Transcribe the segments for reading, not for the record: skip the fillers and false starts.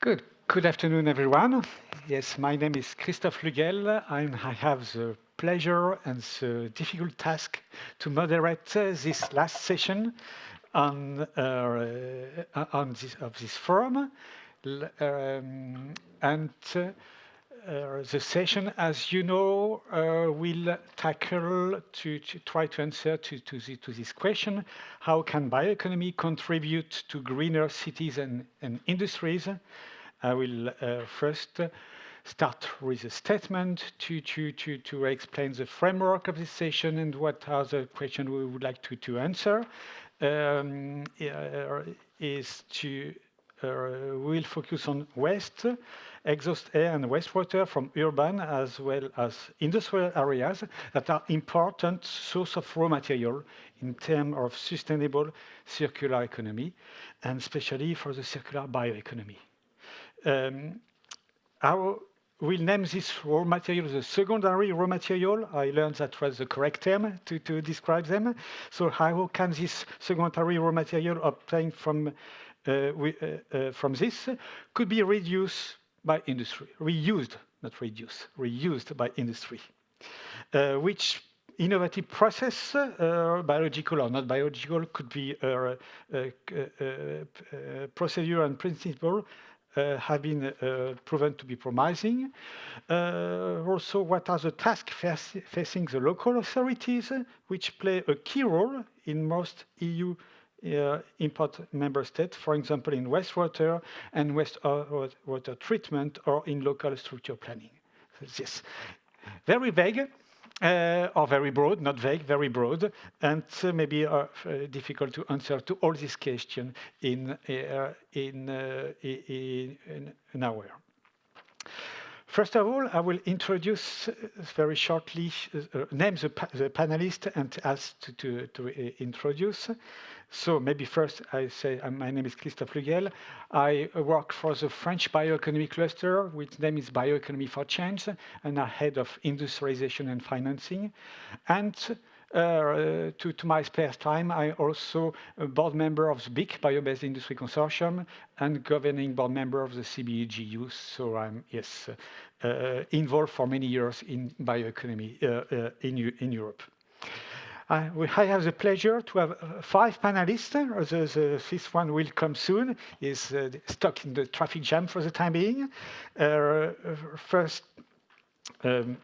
Good afternoon, everyone. Yes, my name is Christophe Lugel, and I have the pleasure and the difficult task to moderate this last session on this forum. And the session, as you know, will tackle to try to answer to this question: how can bioeconomy contribute to greener cities and industries? I will first start with a statement to explain the framework of this session and what are the questions we would like to answer. Is to We'll focus on waste, exhaust air and wastewater from urban as well as industrial areas that are important source of raw material in terms of sustainable circular economy, and especially for the circular bioeconomy. We'll name this raw material the secondary raw material. I learned that was the correct term to describe them. So how can this secondary raw material obtained from this could be reduced by industry, reused, not reduced, reused by industry. Which innovative process, biological or not biological, could be procedure and principle have been proven to be promising. Also, what are the tasks facing the local authorities, which play a key role in most EU import member states, for example, in wastewater and wastewater treatment or in local structure planning. Yes, very vague. Or very broad, not vague, very broad, and maybe difficult to answer to all these questions in an hour. First of all, I will introduce very shortly, name the panelists and ask to introduce. So maybe first I say my name is Christophe Lugel. I work for the French bioeconomy cluster, which name is Bioeconomy for Change, and I'm head of industrialization and financing. And to my spare time, I also a board member of the BIC, Bio-Based Industry Consortium, and governing board member of the CBEGU. So I'm, yes, involved for many years in bioeconomy in Europe. I have the pleasure to have 5 panelists. The fifth one will come soon. Is stuck in the traffic jam for the time being. First, I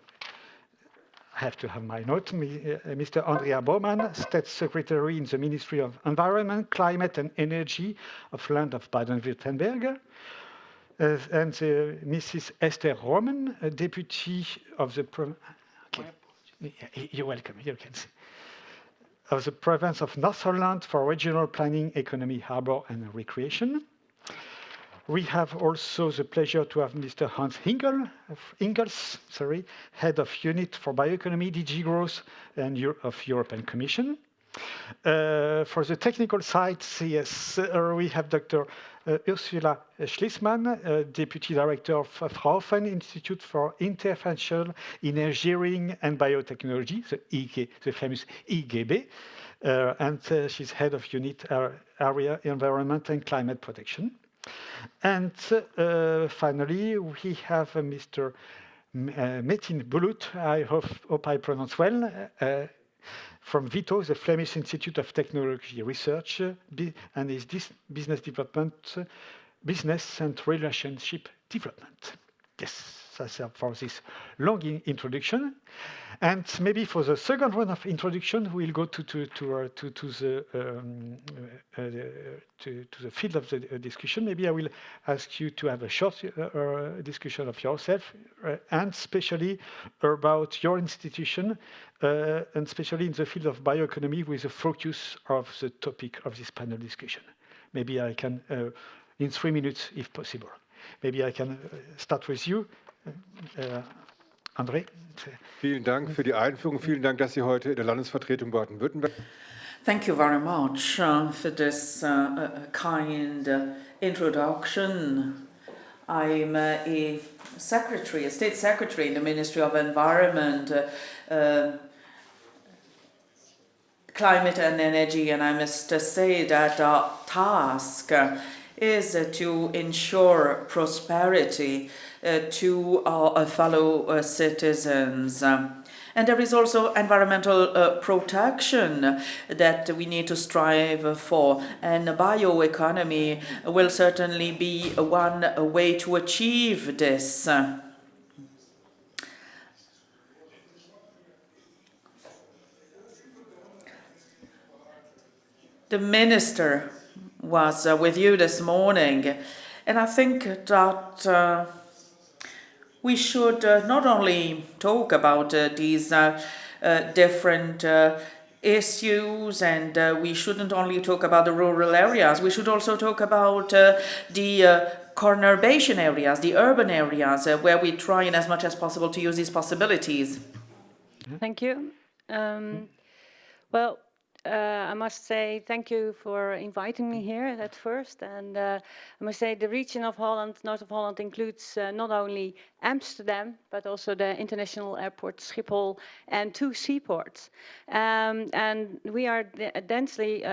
have to have my note. Mr. Andrea Baumann, State Secretary in the Ministry of Environment, Climate and Energy of Land of Baden-Württemberg. And Mrs. Esther Roman, Deputy of the... Okay. You're welcome, you can see. Of the Province of North Holland for Regional Planning, Economy, Harbour and Recreation. We have also the pleasure to have Mr. Hans Ingels, Head of Unit for Bioeconomy, DG Growth and of European Commission. For the technical side, yes, we have Dr. Ursula Schlissmann, Deputy Director of Fraunhofer Institute for Intervention in Engineering and Biotechnology, the famous IGB, and she's Head of Unit Area Environment and Climate Protection. And finally, we have Mr. Metin Bulut, I hope I pronounce well, from VITO, the Flemish Institute of Technology Research, and is this business development, business and relationship development. Yes, that's for this long introduction. And maybe for the second round of introduction, we'll go to the field of the discussion. Maybe I will ask you to have a short discussion of yourself, and especially about your institution, and especially in the field of bioeconomy, with a focus of the topic of this panel discussion. Maybe I can, in 3 minutes, if possible. Maybe I can start with you, André. Vielen Dank für die Einführung. Vielen Dank, dass Sie heute in der Landesvertretung Baden-Württemberg. Thank you very much for this kind introduction. I'm a state secretary in the Ministry of Environment, Climate and Energy, and I must say that our task is to ensure prosperity to our fellow citizens. And there is also environmental protection that we need to strive for. And bioeconomy will certainly be one way to achieve this. The minister was with you this morning, and I think that we should not only talk about these different issues, and we shouldn't only talk about the rural areas, we should also talk about the conurbation areas, the urban areas, where we try in as much as possible to use these possibilities. Thank you. Well, I must say thank you for inviting me here at first. And I must say the region of Holland, north of Holland, includes not only Amsterdam, but also the international airport Schiphol and 2 seaports. And we are a densely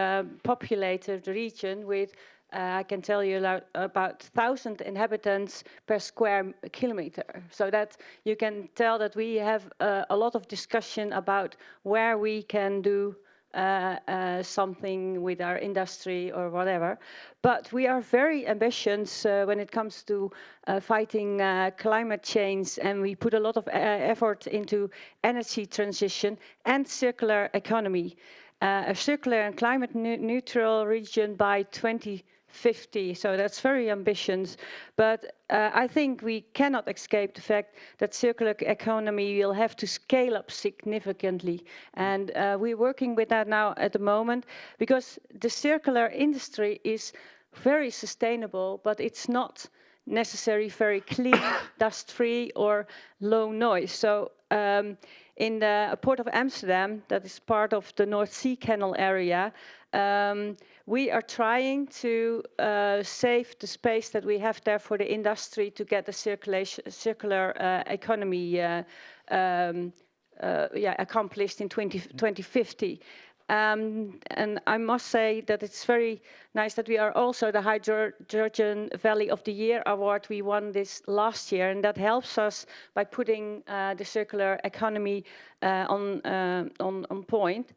populated region with I can tell you about 1,000 inhabitants per square kilometer. So that you can tell that we have a lot of discussion about where we can do something with our industry or whatever. But we are very ambitious when it comes to fighting climate change, and we put a lot of effort into energy transition and circular economy. A circular and climate neutral region by 2050, so that's very ambitious. But I think we cannot escape the fact that circular economy will have to scale up significantly. And we're working with that now at the moment, because the circular industry is very sustainable, but it's not necessarily very clean, dust-free or low noise. So in the port of Amsterdam, that is part of the North Sea Canal area, we are trying to save the space that we have there for the industry to get the circular economy accomplished in 2050. And I must say that it's very nice that we are also the Hydrogen Valley of the Year award. We won this last year, and that helps us by putting the circular economy on point.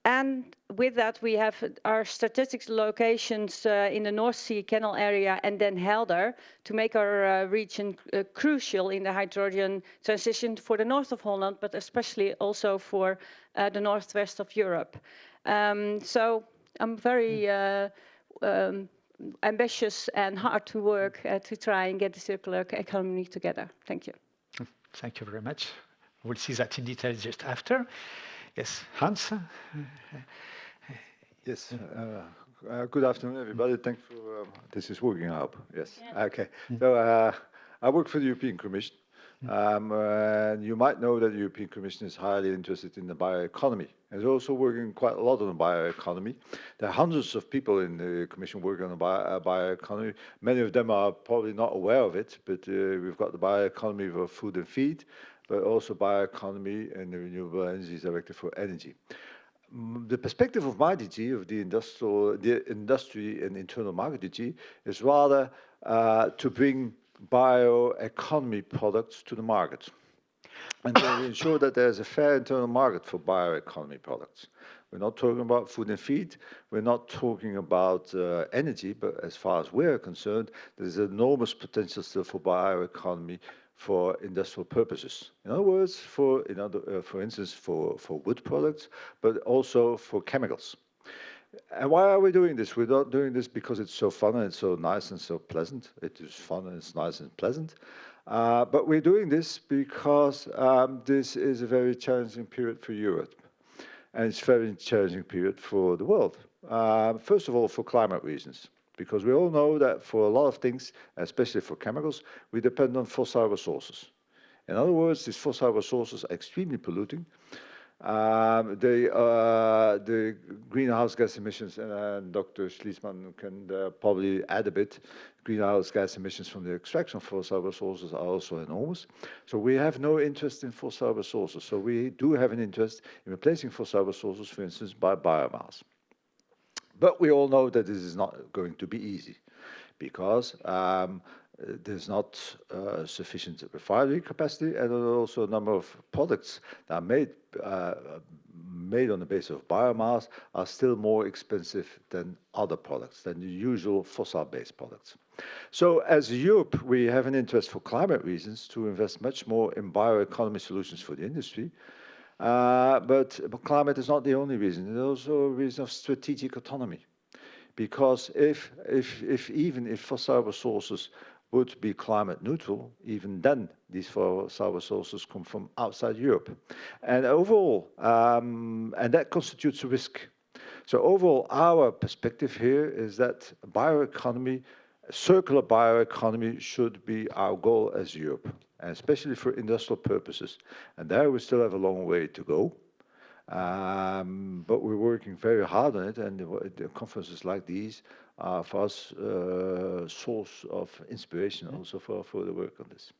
And with that, we have our strategic locations in the North Sea Canal area and Den Helder to make our region crucial in the hydrogen transition for the north of Holland, but especially also for the northwest of Europe. So I'm very ambitious and hard to work to try and get the circular economy together. Thank you. Thank you very much. We'll see that in detail just after. Yes, Hans? Yes. Good afternoon, everybody. Thanks for this is working out. Yes. Yeah. Okay. So I work for the European Commission. And you might know that the European Commission is highly interested in the bioeconomy. And is also working quite a lot on the bioeconomy. There are hundreds of people in the Commission working on the bioeconomy. Many of them are probably not aware of it, but we've got the bioeconomy for food and feed, but also bioeconomy and the Renewable Energies Directive for energy. The perspective of my DG, of the industry and internal market DG, is rather to bring bioeconomy products to the market and to ensure that there's a fair internal market for bioeconomy products. We're not talking about food and feed, we're not talking about energy, but as far as we're concerned, there's enormous potential still for bioeconomy for industrial purposes. In other words, for instance, for wood products, but also for chemicals. And why are we doing this? We're not doing this because it's so fun and it's so nice and so pleasant. It is fun and it's nice and pleasant. But we're doing this because this is a very challenging period for Europe. And it's a very challenging period for the world. First of all, for climate reasons. Because we all know that for a lot of things, especially for chemicals, we depend on fossil resources. In other words, these fossil resources are extremely polluting. The greenhouse gas emissions, and Dr. Schließmann can probably add a bit, greenhouse gas emissions from the extraction of fossil resources are also enormous. So we have no interest in fossil resources. So we do have an interest in replacing fossil resources, for instance, by biomass. But we all know that this is not going to be easy because there's not sufficient refinery capacity, and there are also a number of products that are made on the basis of biomass are still more expensive than other products, than the usual fossil-based products. So as Europe, we have an interest for climate reasons to invest much more in bioeconomy solutions for the industry. But climate is not the only reason. There's also a reason of strategic autonomy. Because even if fossil resources would be climate neutral, even then these fossil resources come from outside Europe. And overall, and that constitutes a risk. So overall, our perspective here is that bioeconomy, circular bioeconomy should be our goal as Europe, and especially for industrial purposes. And there we still have a long way to go. But we're working very hard on it, and the conferences like these are for us a source of inspiration also for further work on this.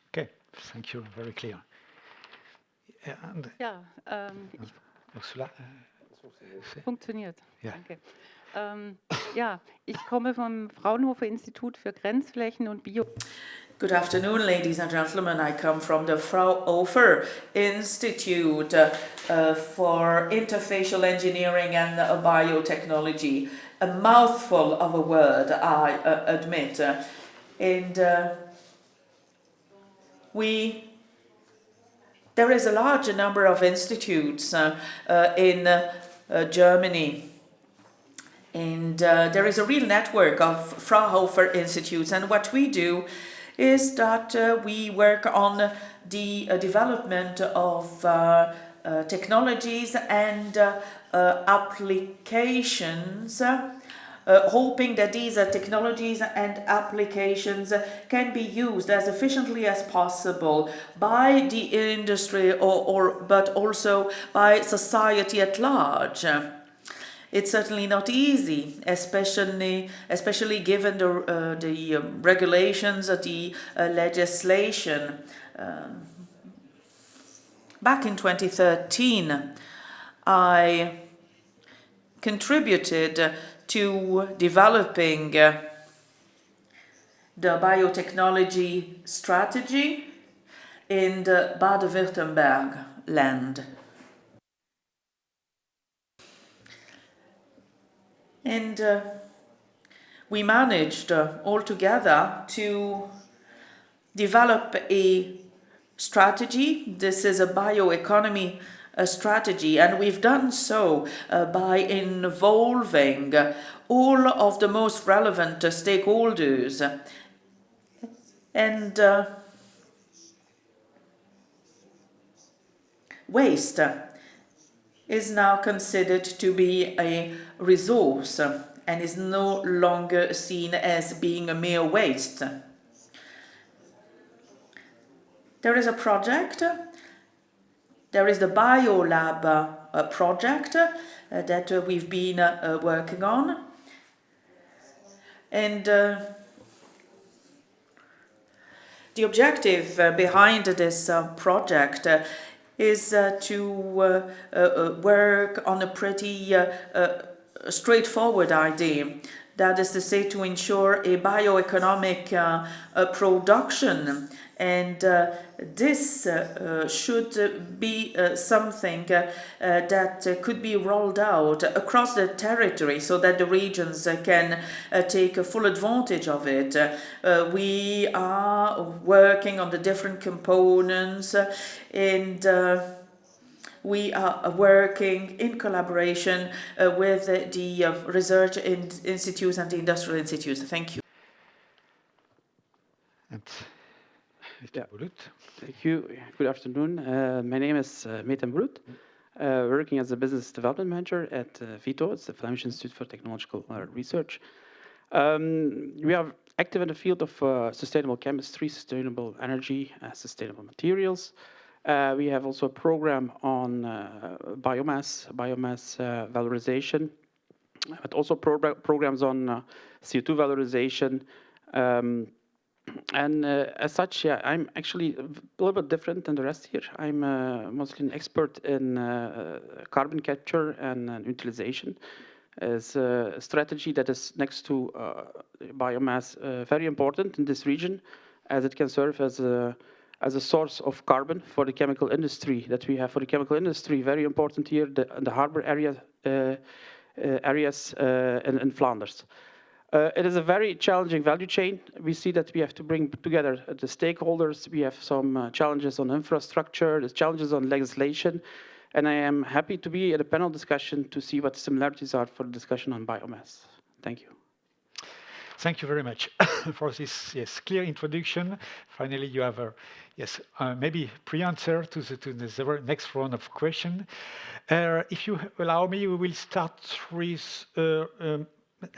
Okay, thank you, very clear. And Ja, Ursula, funktioniert. Ja. Danke. Ja, ich komme vom Fraunhofer Institut für Grenzflächen und Bio. Good afternoon, ladies and gentlemen. I come from the Fraunhofer Institute for Interfacial Engineering and Biotechnology. A mouthful of a word, I admit. And there is a large number of institutes in Germany. And there is a real network of Fraunhofer institutes. And what we do is that we work on the development of technologies and applications, hoping that these technologies and applications can be used as efficiently as possible by the industry but also by society at large. It's certainly not easy, especially given the regulations, the legislation. Back in 2013, I contributed to developing the biotechnology strategy in the Baden-Württemberg land. And we managed altogether to develop a strategy. This is a bioeconomy strategy, and we've done so by involving all of the most relevant stakeholders. And waste is now considered to be a resource and is no longer seen as being a mere waste. There is a project, there is the BioLab project that we've been working on. And the objective behind this project is to work on a pretty straightforward idea. That is to say, to ensure a bioeconomic production. And this should be something that could be rolled out across the territory so that the regions can take full advantage of it. We are working on the different components and we are working in collaboration with the research institutes and the industrial institutes. Thank you. and Yeah. Bulut. Thank you. Good afternoon. My name is Metan Bulut, working as a business development manager at VITO. It's the Flemish Institute for Technological Research. We are active in the field of sustainable chemistry, sustainable energy, sustainable materials. We have also a program on biomass valorization, but also programs on CO2 valorization. And as such, yeah, I'm actually a little bit different than the rest here. I'm mostly an expert in carbon capture and utilization. is a strategy that is next to biomass very important in this region, as it can serve as a source of carbon for the chemical industry that we have. For the chemical industry, very important here, the harbor area, areas in Flanders. It is a very challenging value chain. We see that we have to bring together the stakeholders. We have some challenges on infrastructure, there's challenges on legislation, and I am happy to be at a panel discussion to see what the similarities are for the discussion on biomass. Thank you. Thank you very much for this clear introduction. Finally, you have a maybe pre-answer to the next round of questions. If you allow me, we will start with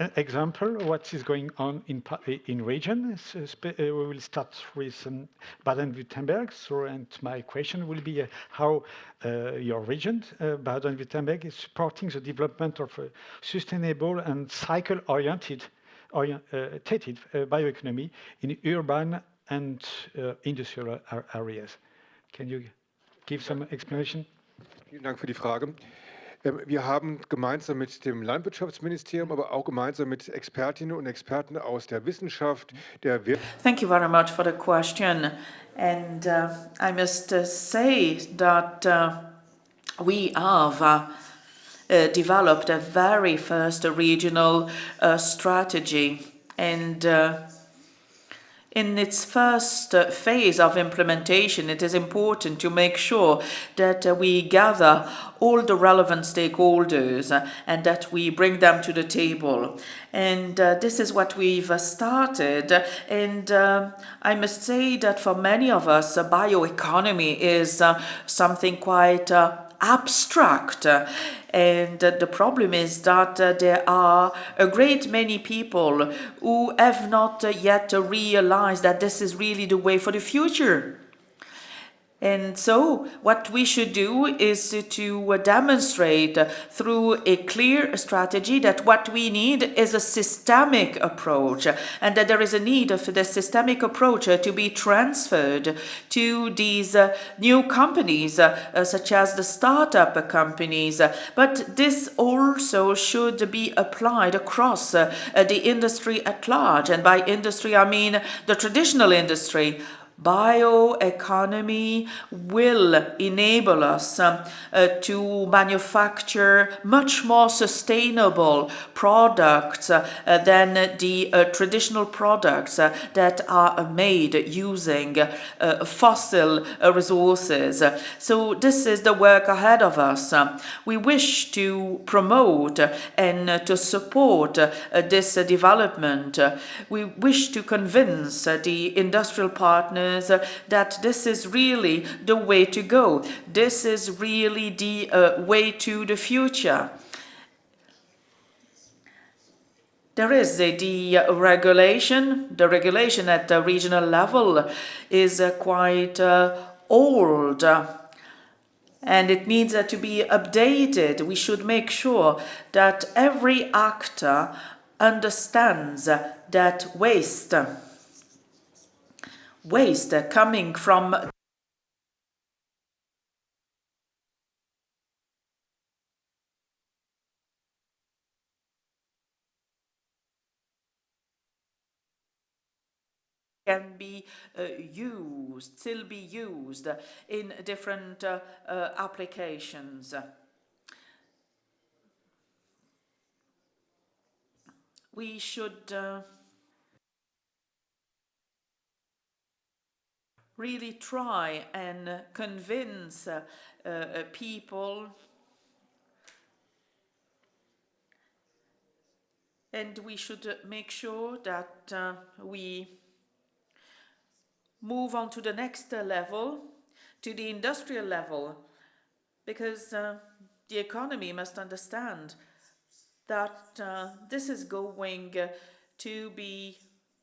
an example of what is going on in region. We will start with Baden-Württemberg. And my question will be how your region, Baden-Württemberg, is supporting the development of a sustainable and cycle-oriented bioeconomy in urban and industrial areas. Can you give some explanation? Vielen Dank für die Frage. Wir haben gemeinsam mit dem Landwirtschaftsministerium, aber auch gemeinsam mit Expertinnen und Experten aus der Wissenschaft, der Wirtschaft. Thank you very much for the question. And I must say that we have developed a very first regional strategy, and in its first phase of implementation, it is important to make sure that we gather all the relevant stakeholders and that we bring them to the table. And this is what we've started. And I must say that for many of us, bioeconomy is something quite abstract. And the problem is that there are a great many people who have not yet realized that this is really the way for the future. And so what we should do is to demonstrate through a clear strategy that what we need is a systemic approach, and that there is a need for the systemic approach to be transferred to these new companies, such as the startup companies. But this also should be applied across the industry at large. And by industry, I mean the traditional industry. Bioeconomy will enable us to manufacture much more sustainable products than the traditional products that are made using fossil resources. So this is the work ahead of us. We wish to promote and to support this development. We wish to convince the industrial partners that this is really the way to go. This is really the way to the future. There is the regulation. The regulation at the regional level is quite old. And it needs to be updated. We should make sure that every actor understands that waste coming from can be still be used in different applications. We should really try and convince people, and we should make sure that we move on to the next level, to the industrial level, because the economy must understand that this is going to be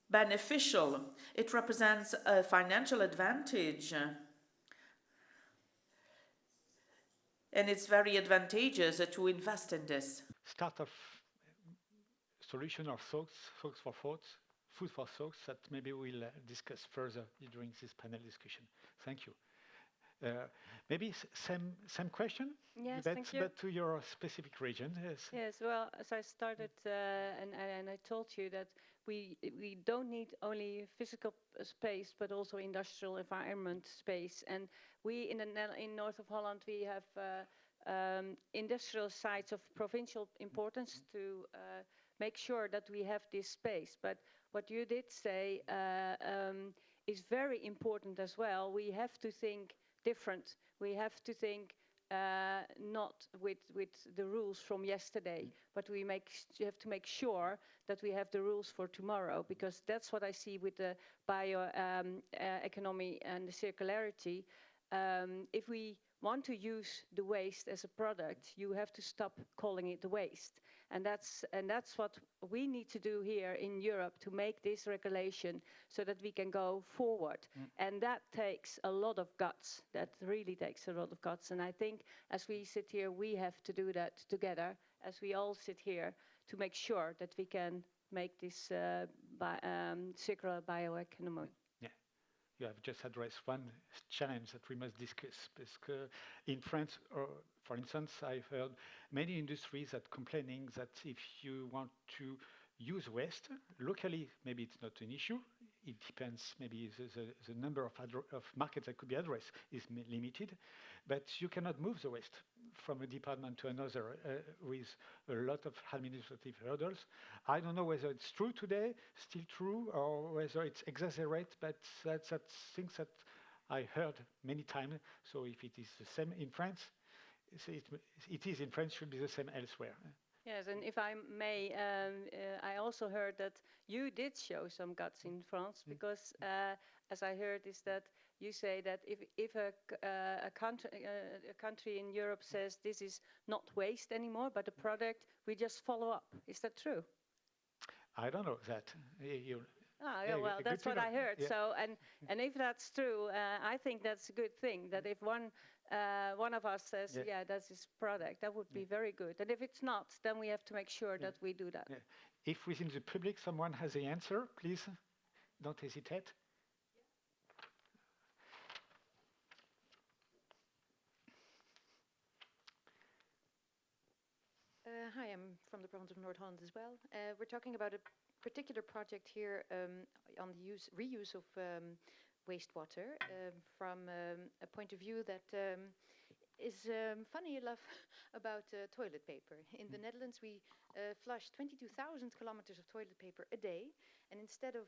beneficial. It represents a financial advantage, and it's very advantageous to invest in this. Start of solution or thoughts for thoughts, food for thoughts that maybe we'll discuss further during this panel discussion. Thank you. Maybe same question? Yes, but, thank you. But to your specific region, yes. Yes, well, as I started and I told you that we don't need only physical space, but also industrial environment space. And we in north of Holland, we have industrial sites of provincial importance to make sure that we have this space. But what you did say is very important as well. We have to think different. We have to think not with the rules from yesterday, but we have to make sure that we have the rules for tomorrow, because that's what I see with the bioeconomy and the circularity. If we want to use the waste as a product, you have to stop calling it the waste. And that's what we need to do here in Europe to make this regulation so that we can go forward. And that takes a lot of guts. That really takes a lot of guts. And I think as we sit here, we have to do that together, as we all sit here, to make sure that we can make this circular bioeconomy. You have just addressed one challenge that we must discuss. Because in France, for instance, I've heard many industries that complaining that if you want to use waste locally, maybe it's not an issue. It depends. Maybe the number of markets that could be addressed is limited, but you cannot move the waste from a department to another with a lot of administrative hurdles. I don't know whether it's true today, still true, or whether it's exaggerated, but that's things that I heard many times. So if it is the same in France, it is in France, should be the same elsewhere. Yes, and if I may, I also heard that you did show some guts in France, because as I heard is that you say that if a country in Europe says this is not waste anymore, but a product, we just follow up. Is that true? I don't know that. Yeah, well, that's what I heard. Yeah. So, and if that's true, I think that's a good thing. That if one of us says, yeah, that's his product, that would be very good. And if it's not, then we have to make sure that we do that. If within the public someone has the answer, please don't hesitate. Hi, I'm from the province of North Holland as well. We're talking about a particular project here on the reuse of wastewater from a point of view that is funny enough about toilet paper. In the Netherlands, we flush 22,000 kilometers of toilet paper a day, and instead of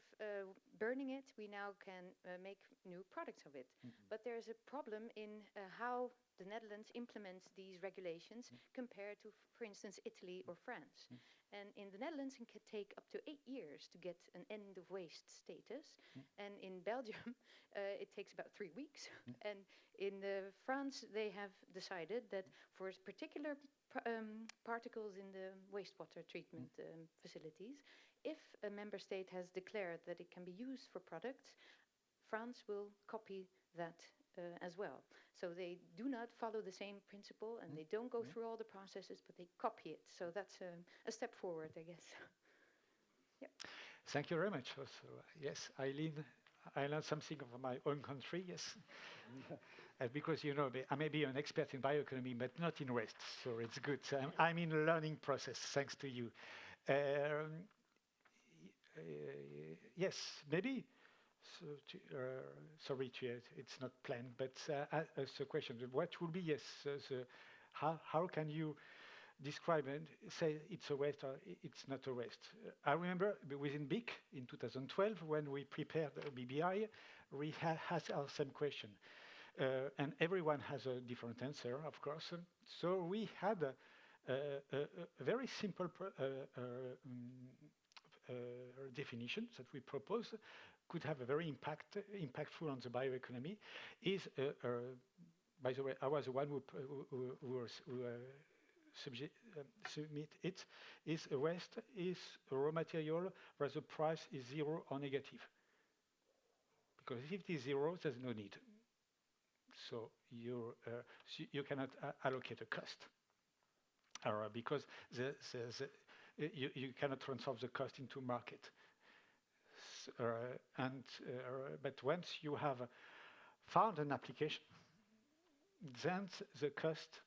burning it, we now can make new products of it. But there's a problem in how the Netherlands implements these regulations compared to, for instance, Italy or France. And in the Netherlands, it can take up to 8 years to get an end of waste status. And in Belgium, it takes about 3 weeks. And in France, they have decided that for particular particles in the wastewater treatment facilities, if a member state has declared that it can be used for products, France will copy that as well. So they do not follow the same principle, and they don't go through all the processes, but they copy it. So that's a step forward, I guess. Thank you very much. Also, yes, I learned something of my own country, yes. Because, you know, I may be an expert in bioeconomy, but not in waste, so it's good. So I'm in a learning process, thanks to you. Yes, maybe. So sorry, it's not planned, but as a question, what will be, yes, how can you describe and say it's a waste or it's not a waste? I remember within BIC in 2012, when we prepared BBI, we had our same question. And everyone has a different answer, of course. So we had a very simple definitions that we propose could have a very impactful on the bioeconomy. Is by the way, I was the one who submit it. Is a waste is a raw material where the price is zero or negative. Because if it is zero, there's no need. So you cannot allocate a cost, because you cannot transfer the cost into market. But once you have found an application then the cost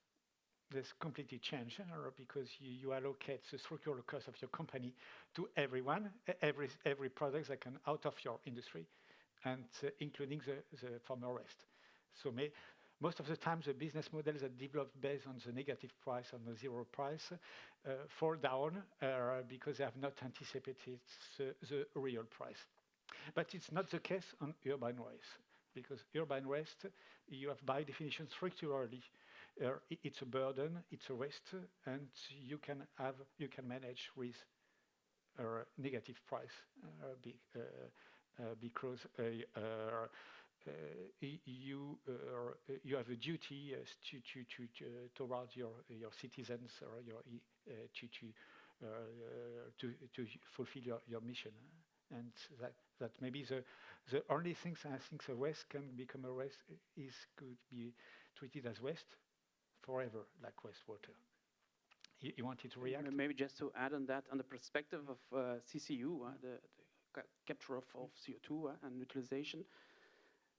is completely changed because you allocate the structural cost of your company to everyone, every product that can out of your industry, and including the former waste. So most of the time, the business models that develop based on the negative price, on the zero price, fall down because they have not anticipated the real price. But it's not the case on urban waste, because urban waste, you have by definition structurally, it's a burden, it's a waste, and you can manage with a negative price because you have a duty towards your citizens or to fulfill your mission. And that maybe the only things I think the waste can become a waste could be treated as waste forever, like wastewater. You wanted to react? Maybe just to add on that, on the perspective of CCU, the capture of CO2 and utilization.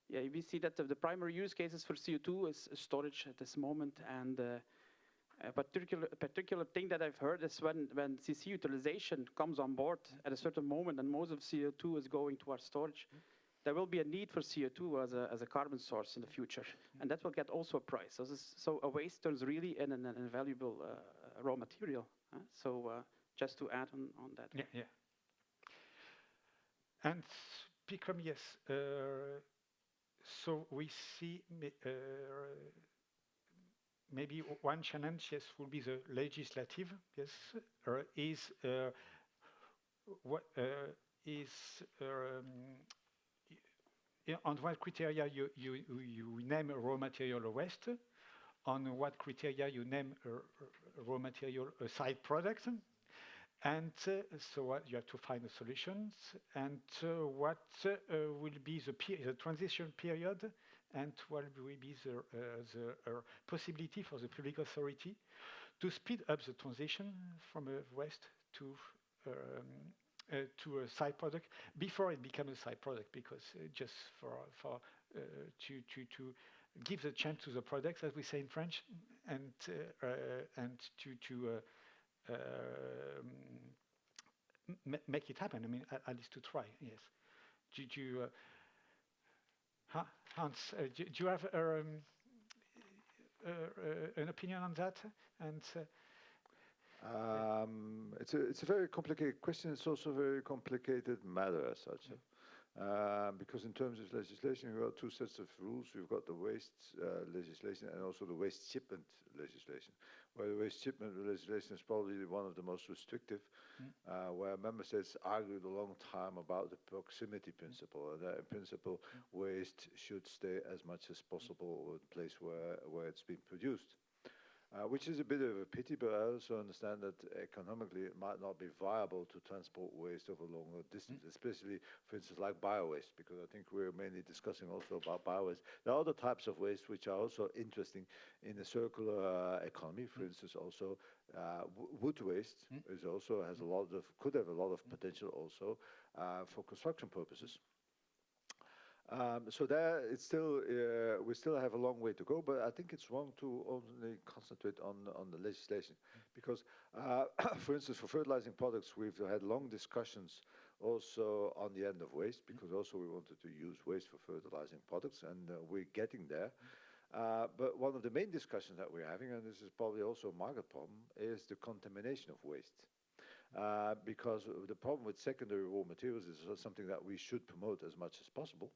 Yeah, we see that the primary use cases for CO2 is storage at this moment, and a particular thing that I've heard is when CC utilization comes on board at a certain moment and most of CO2 is going towards storage, there will be a need for CO2 as a carbon source in the future, and that will get also a price. So a waste turns really in an invaluable raw material. So just to add on that. Yeah. And become, yes. So we see maybe one challenge, yes, will be the legislative, yes, is what is on what criteria you name a raw material or waste, on what criteria you name a raw material a side product, and so you have to find the solutions, and what will be the transition period, and what will be the possibility for the public authority to speed up the transition from a waste to a side product before it becomes a side product, because just to give the chance to the products, as we say in French, and to make it happen. I mean, at least to try. Yes. Hans, do you have an opinion on that? And it's a very complicated question. It's also a very complicated matter as such. Because in terms of legislation, we've got two sets of rules. We've got the waste legislation and also the waste shipment legislation, where the waste shipment legislation is probably one of the most restrictive, where member states argued a long time about the proximity principle, and that in principle waste should stay as much as possible in the place where it's been produced. Which is a bit of a pity, but I also understand that economically it might not be viable to transport waste over longer distance, especially, for instance, like bio-waste, because I think we're mainly discussing also about bio-waste. There are other types of waste which are also interesting in the circular economy. For instance, also wood waste could have a lot of potential also for construction purposes. So there, it's still we still have a long way to go, but I think it's wrong to only concentrate on the legislation, because, for instance, for fertilizing products, we've had long discussions also on the end of waste, because also we wanted to use waste for fertilizing products, and we're getting there. But one of the main discussions that we're having, and this is probably also a market problem, is the contamination of waste. Because the problem with secondary raw materials is something that we should promote as much as possible.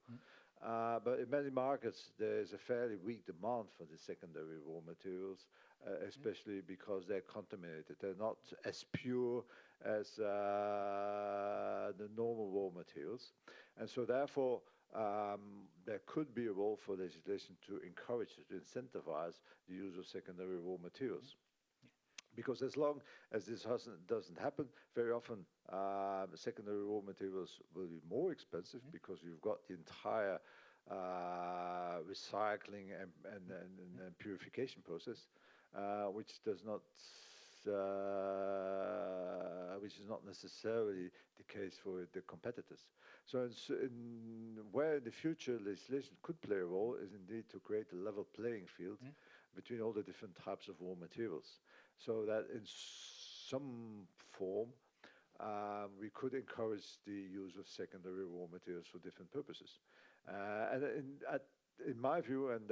But in many markets, there is a fairly weak demand for the secondary raw materials, especially because they're contaminated. They're not as pure as the normal raw materials. And so therefore, there could be a role for legislation to encourage, to incentivize the use of secondary raw materials. Because as long as this doesn't happen, very often secondary raw materials will be more expensive, because you've got the entire recycling and purification process, which does not which is not necessarily the case for the competitors. So where the future legislation could play a role is indeed to create a level playing field between all the different types of raw materials, so that in some form we could encourage the use of secondary raw materials for different purposes. And in my view, and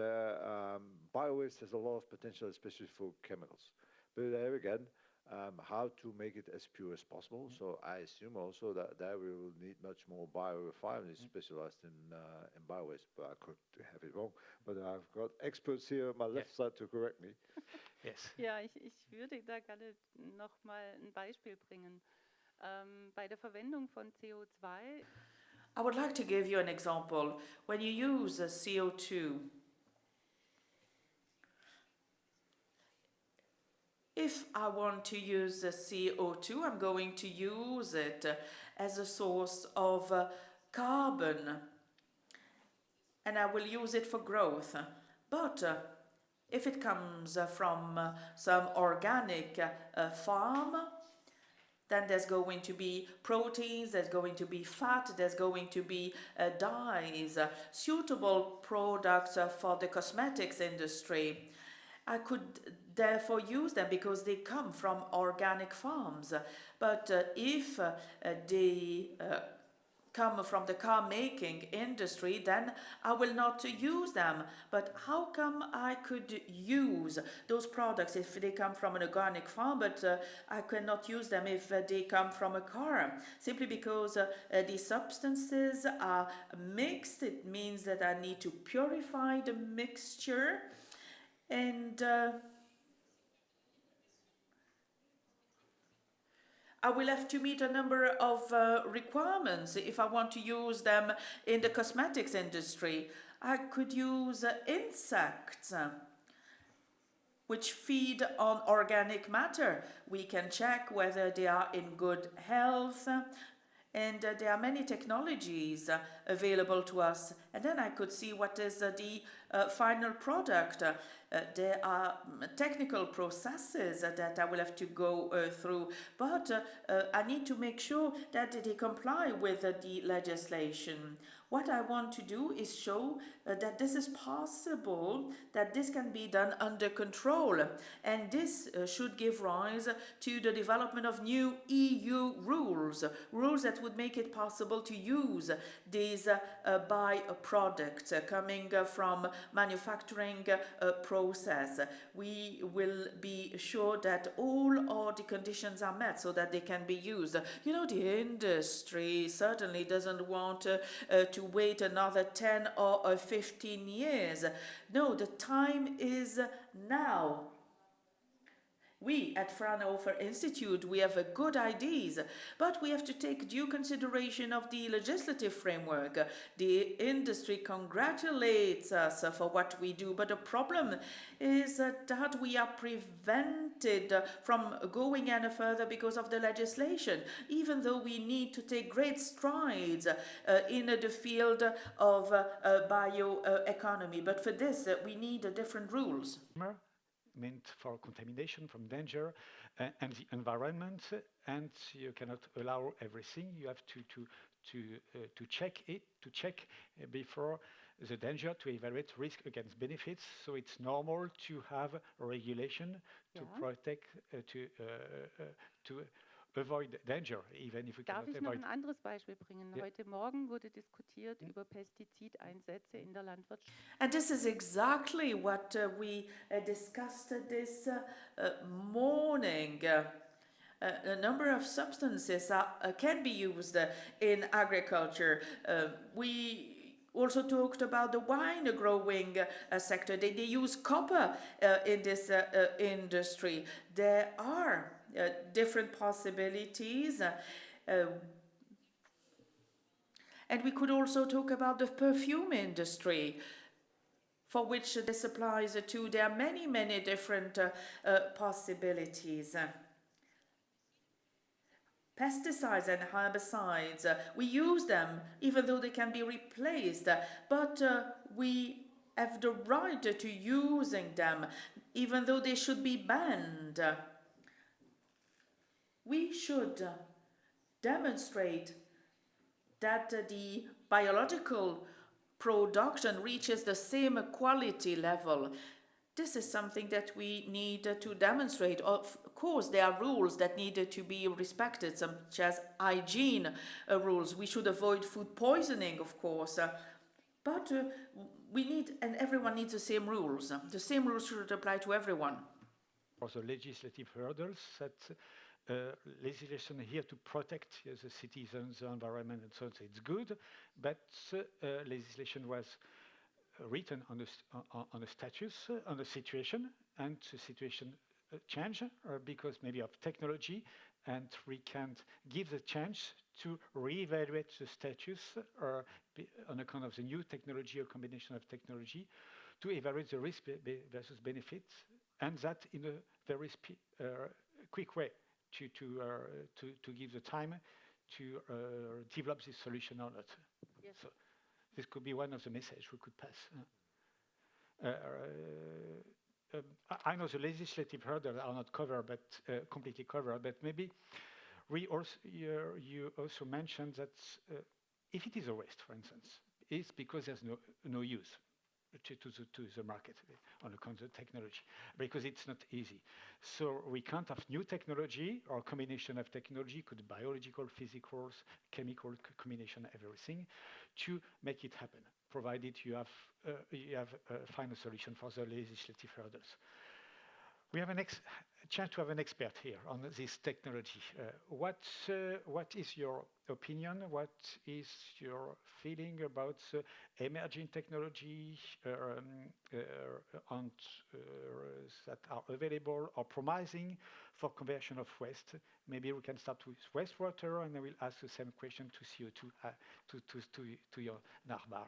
bio-waste has a lot of potential, especially for chemicals. But there again, how to make it as pure as possible. So I assume also that there we will need much more biorefineries specialized in bio-waste. But I could have it wrong. But I've got experts here on my left side to correct me. Yes. Ja, ich würde da gerne noch mal ein Beispiel bringen. Bei der Verwendung von CO2. I would like to give you an example. When you use CO2, if I want to use CO2, I'm going to use it as a source of carbon, and I will use it for growth. But if it comes from some organic farm, then there's going to be proteins, there's going to be fat, there's going to be dyes, suitable products for the cosmetics industry. I could therefore use them because they come from organic farms. But if they come from the car making industry, then I will not use them. But how come I could use those products if they come from an organic farm, but I cannot use them if they come from a car? Simply because these substances are mixed. It means that I need to purify the mixture, and I will have to meet a number of requirements if I want to use them in the cosmetics industry. I could use insects which feed on organic matter. We can check whether they are in good health, and there are many technologies available to us. And then I could see what is the final product. There are technical processes that I will have to go through, but I need to make sure that they comply with the legislation. What I want to do is show that this is possible, that this can be done under control, and this should give rise to the development of new EU rules that would make it possible to use these byproducts coming from manufacturing process. We will be sure that all the conditions are met so that they can be used. You know, the industry certainly doesn't want to wait another 10 or 15 years. No, the time is now. We at Fraunhofer Institute, we have good ideas, but we have to take due consideration of the legislative framework. The industry congratulates us for what we do, but the problem is that we are prevented from going any further because of the legislation, even though we need to take great strides in the field of bioeconomy. But for this, we need different rules. Meant for contamination from danger and the environment, and you cannot allow everything. You have to check before the danger, to evaluate risk against benefits. So it's normal to have a regulation to protect to avoid danger, even if we cannot avoid. Darf ich noch ein anderes Beispiel bringen? Yeah. Heute Morgen wurde diskutiert über Pestizideinsätze in der Landwirtschaft. And this is exactly what we discussed this morning. A number of substances can be used in agriculture. We also talked about the wine growing sector. They use copper in this industry. There are different possibilities. And we could also talk about the perfume industry, for which this applies to. There are many, many different possibilities. Pesticides and herbicides, we use them even though they can be replaced, but we have the right to using them even though they should be banned. we should demonstrate that the biological production reaches the same quality level. This is something that we need to demonstrate. Of course, there are rules that need to be respected, such as hygiene rules. We should avoid food poisoning, of course. But we need, and everyone needs the same rules. The same rules should apply to everyone. Also, legislative hurdles that legislation here to protect the citizens, the environment, and so on. So it's good, but legislation was written on a status, on a situation, and the situation change because maybe of technology, and we can't give the chance to reevaluate the status on account of the new technology or combination of technology to evaluate the risk versus benefits, and that in a very quick way to give the time to develop this solution or not. Yes. So this could be one of the messages we could pass. I know the legislative hurdles are not covered, but completely covered. But maybe you also mentioned that if it is a waste, for instance, it's because there's no use to the market on account of technology, because it's not easy. So we can't have new technology or combination of technology, could be biological, physical, chemical combination, everything, to make it happen, provided you have find a solution for the legislative hurdles. We have a chance to have an expert here on this technology. What is your opinion? What is your feeling about emerging technology that are available or promising for conversion of waste? Maybe we can start with wastewater, and I will ask the same question to CO2 to your Narbar,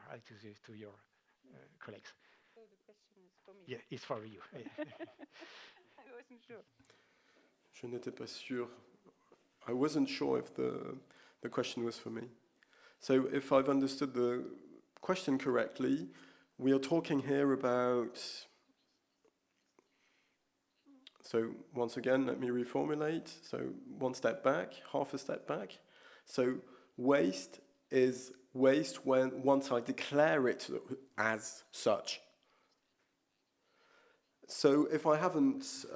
to your colleagues. So the question is for me. Yeah, it's for you. I wasn't sure. Je n'étais pas sûr. I wasn't sure if the question was for me. So if I've understood the question correctly, we are talking here about, so once again, let me reformulate. So one step back, half a step back. So waste is waste once I declare it as such. So if I haven't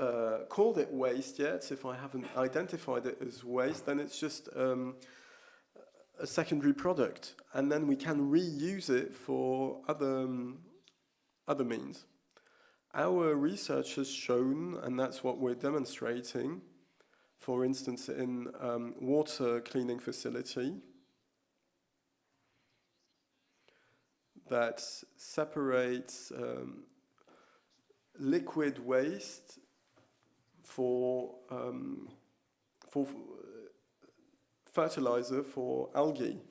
called it waste yet, if I haven't identified it as waste, then it's just a secondary product. And then we can reuse it for other means. Our research has shown, and that's what we're demonstrating, for instance, in water cleaning facility, that separates liquid waste for fertilizer for algae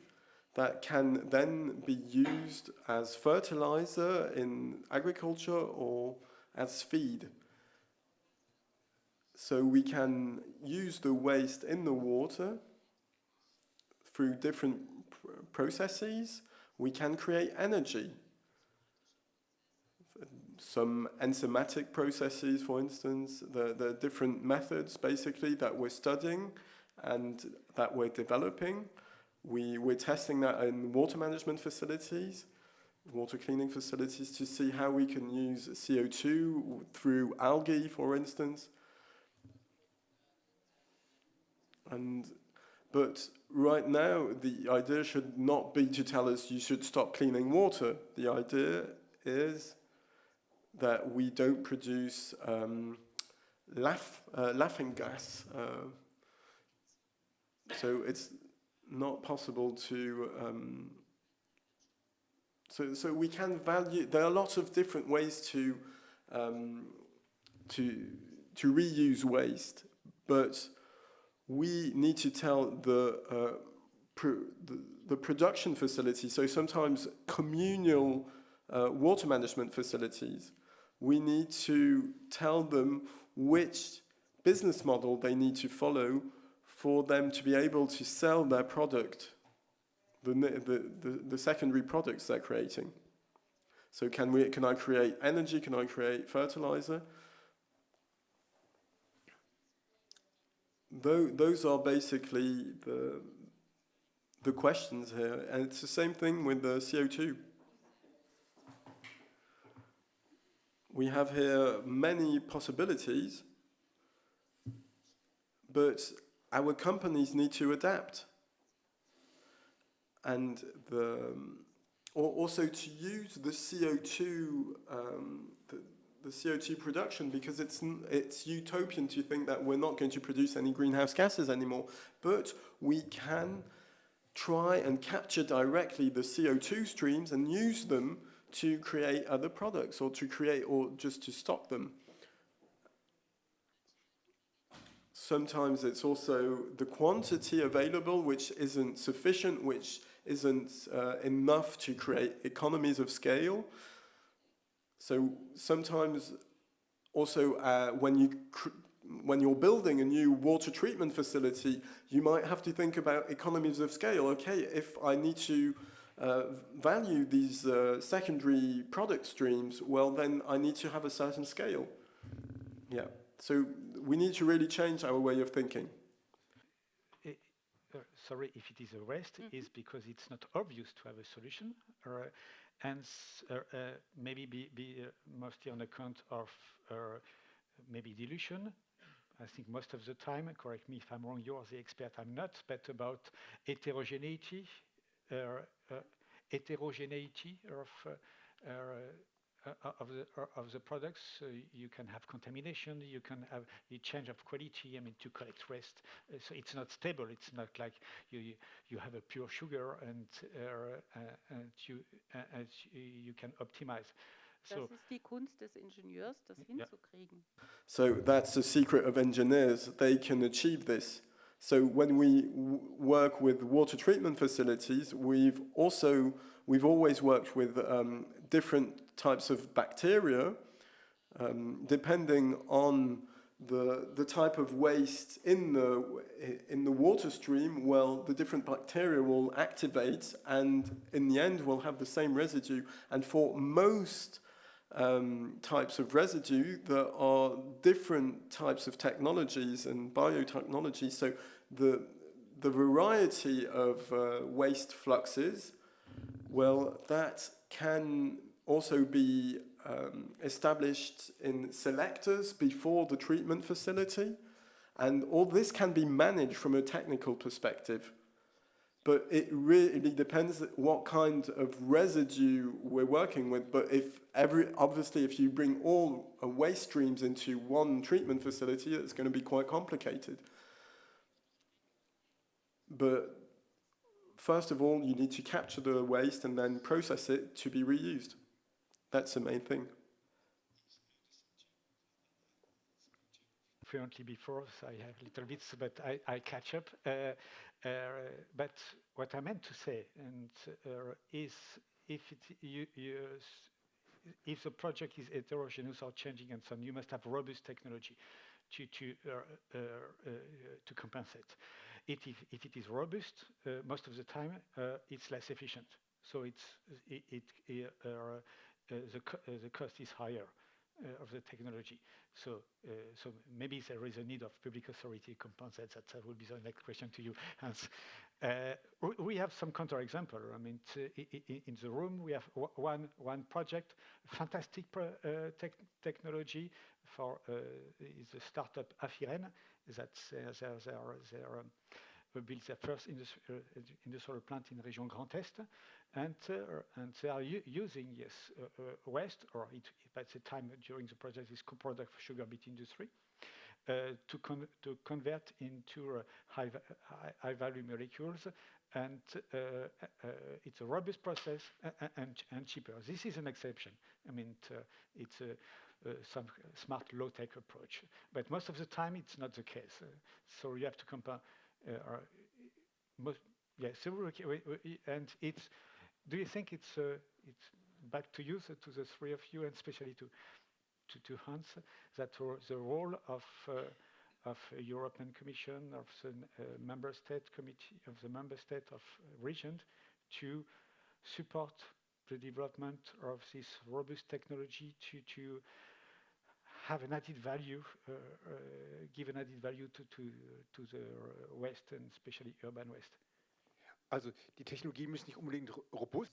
that can then be used as fertilizer in agriculture or as feed. So we can use the waste in the water through different processes. We can create energy. Some enzymatic processes, for instance, the different methods basically that we're studying and that we're developing. We're testing that in water management facilities, water cleaning facilities, to see how we can use CO2 through algae, for instance. But right now, the idea should not be to tell us you should stop cleaning water. The idea is that we don't produce laughing gas. So it's not possible to... So we can value... There are lots of different ways to reuse waste, but we need to tell the production facility, so sometimes communal water management facilities, we need to tell them which business model they need to follow for them to be able to sell their product, the secondary products they're creating. So can I create energy? Can I create fertilizer? those are basically the questions here, and it's the same thing with the CO2. We have here many possibilities, but our companies need to adapt. And also to use the CO2, the CO2 production, because it's utopian to think that we're not going to produce any greenhouse gases anymore, but we can try and capture directly the CO2 streams and use them to create other products, or just to stock them. Sometimes it's also the quantity available which isn't sufficient, which isn't enough to create economies of scale. So sometimes also when you're building a new water treatment facility, you might have to think about economies of scale. Okay, if I need to value these secondary product streams, well, then I need to have a certain scale. Yeah, so we need to really change our way of thinking. Sorry, if it is a waste, is because it's not obvious to have a solution, and maybe be mostly on account of maybe dilution. I think most of the time, correct me if I'm wrong, you're the expert, I'm not, but about heterogeneity of the products. You can have contamination, you can have the change of quality, I mean, to collect waste. So it's not stable. It's not like you have a pure sugar and you can optimize. Das ist die Kunst des Ingenieurs, das hinzukriegen. So that's the secret of engineers. They can achieve this. So when we work with water treatment facilities, we've always worked with different types of bacteria, depending on the type of waste in the water stream. Well, the different bacteria will activate, and in the end, we'll have the same residue. And for most types of residue, there are different types of technologies and biotechnology. So the variety of waste fluxes, well, that can also be established in selectors before the treatment facility, and all this can be managed from a technical perspective. But it really depends what kind of residue we're working with. But obviously, if you bring all waste streams into one treatment facility, it's going to be quite complicated. But first of all, you need to capture the waste and then process it to be reused. That's the main thing. Fluently before, so I have little bits, but I catch up. But what I meant to say is, if the project is heterogeneous or changing and so on, you must have robust technology to compensate. If it is robust, most of the time it's less efficient. So the cost is higher of the technology. So maybe there is a need of public authority to compensate. That will be the next question to you, Hans. We have some counterexample. I mean, in the room we have one project, fantastic technology for is a startup Afiren that they built their first industrial plant in region Grand Est, and they are using waste, or at the time during the project is co-product for sugar beet industry, to convert into high value molecules, and it's a robust process and cheaper. This is an exception. I mean, it's some smart low-tech approach, but most of the time it's not the case. So you have to compare. And it's. Do you think it's back to you, to the three of you, and especially to Hans, that the role of European Commission, of the member state committee, of the member state of region, to support the development of this robust technology, to have an added value, give an added value to the waste, and especially urban waste. Also die Technologie muss nicht unbedingt robust.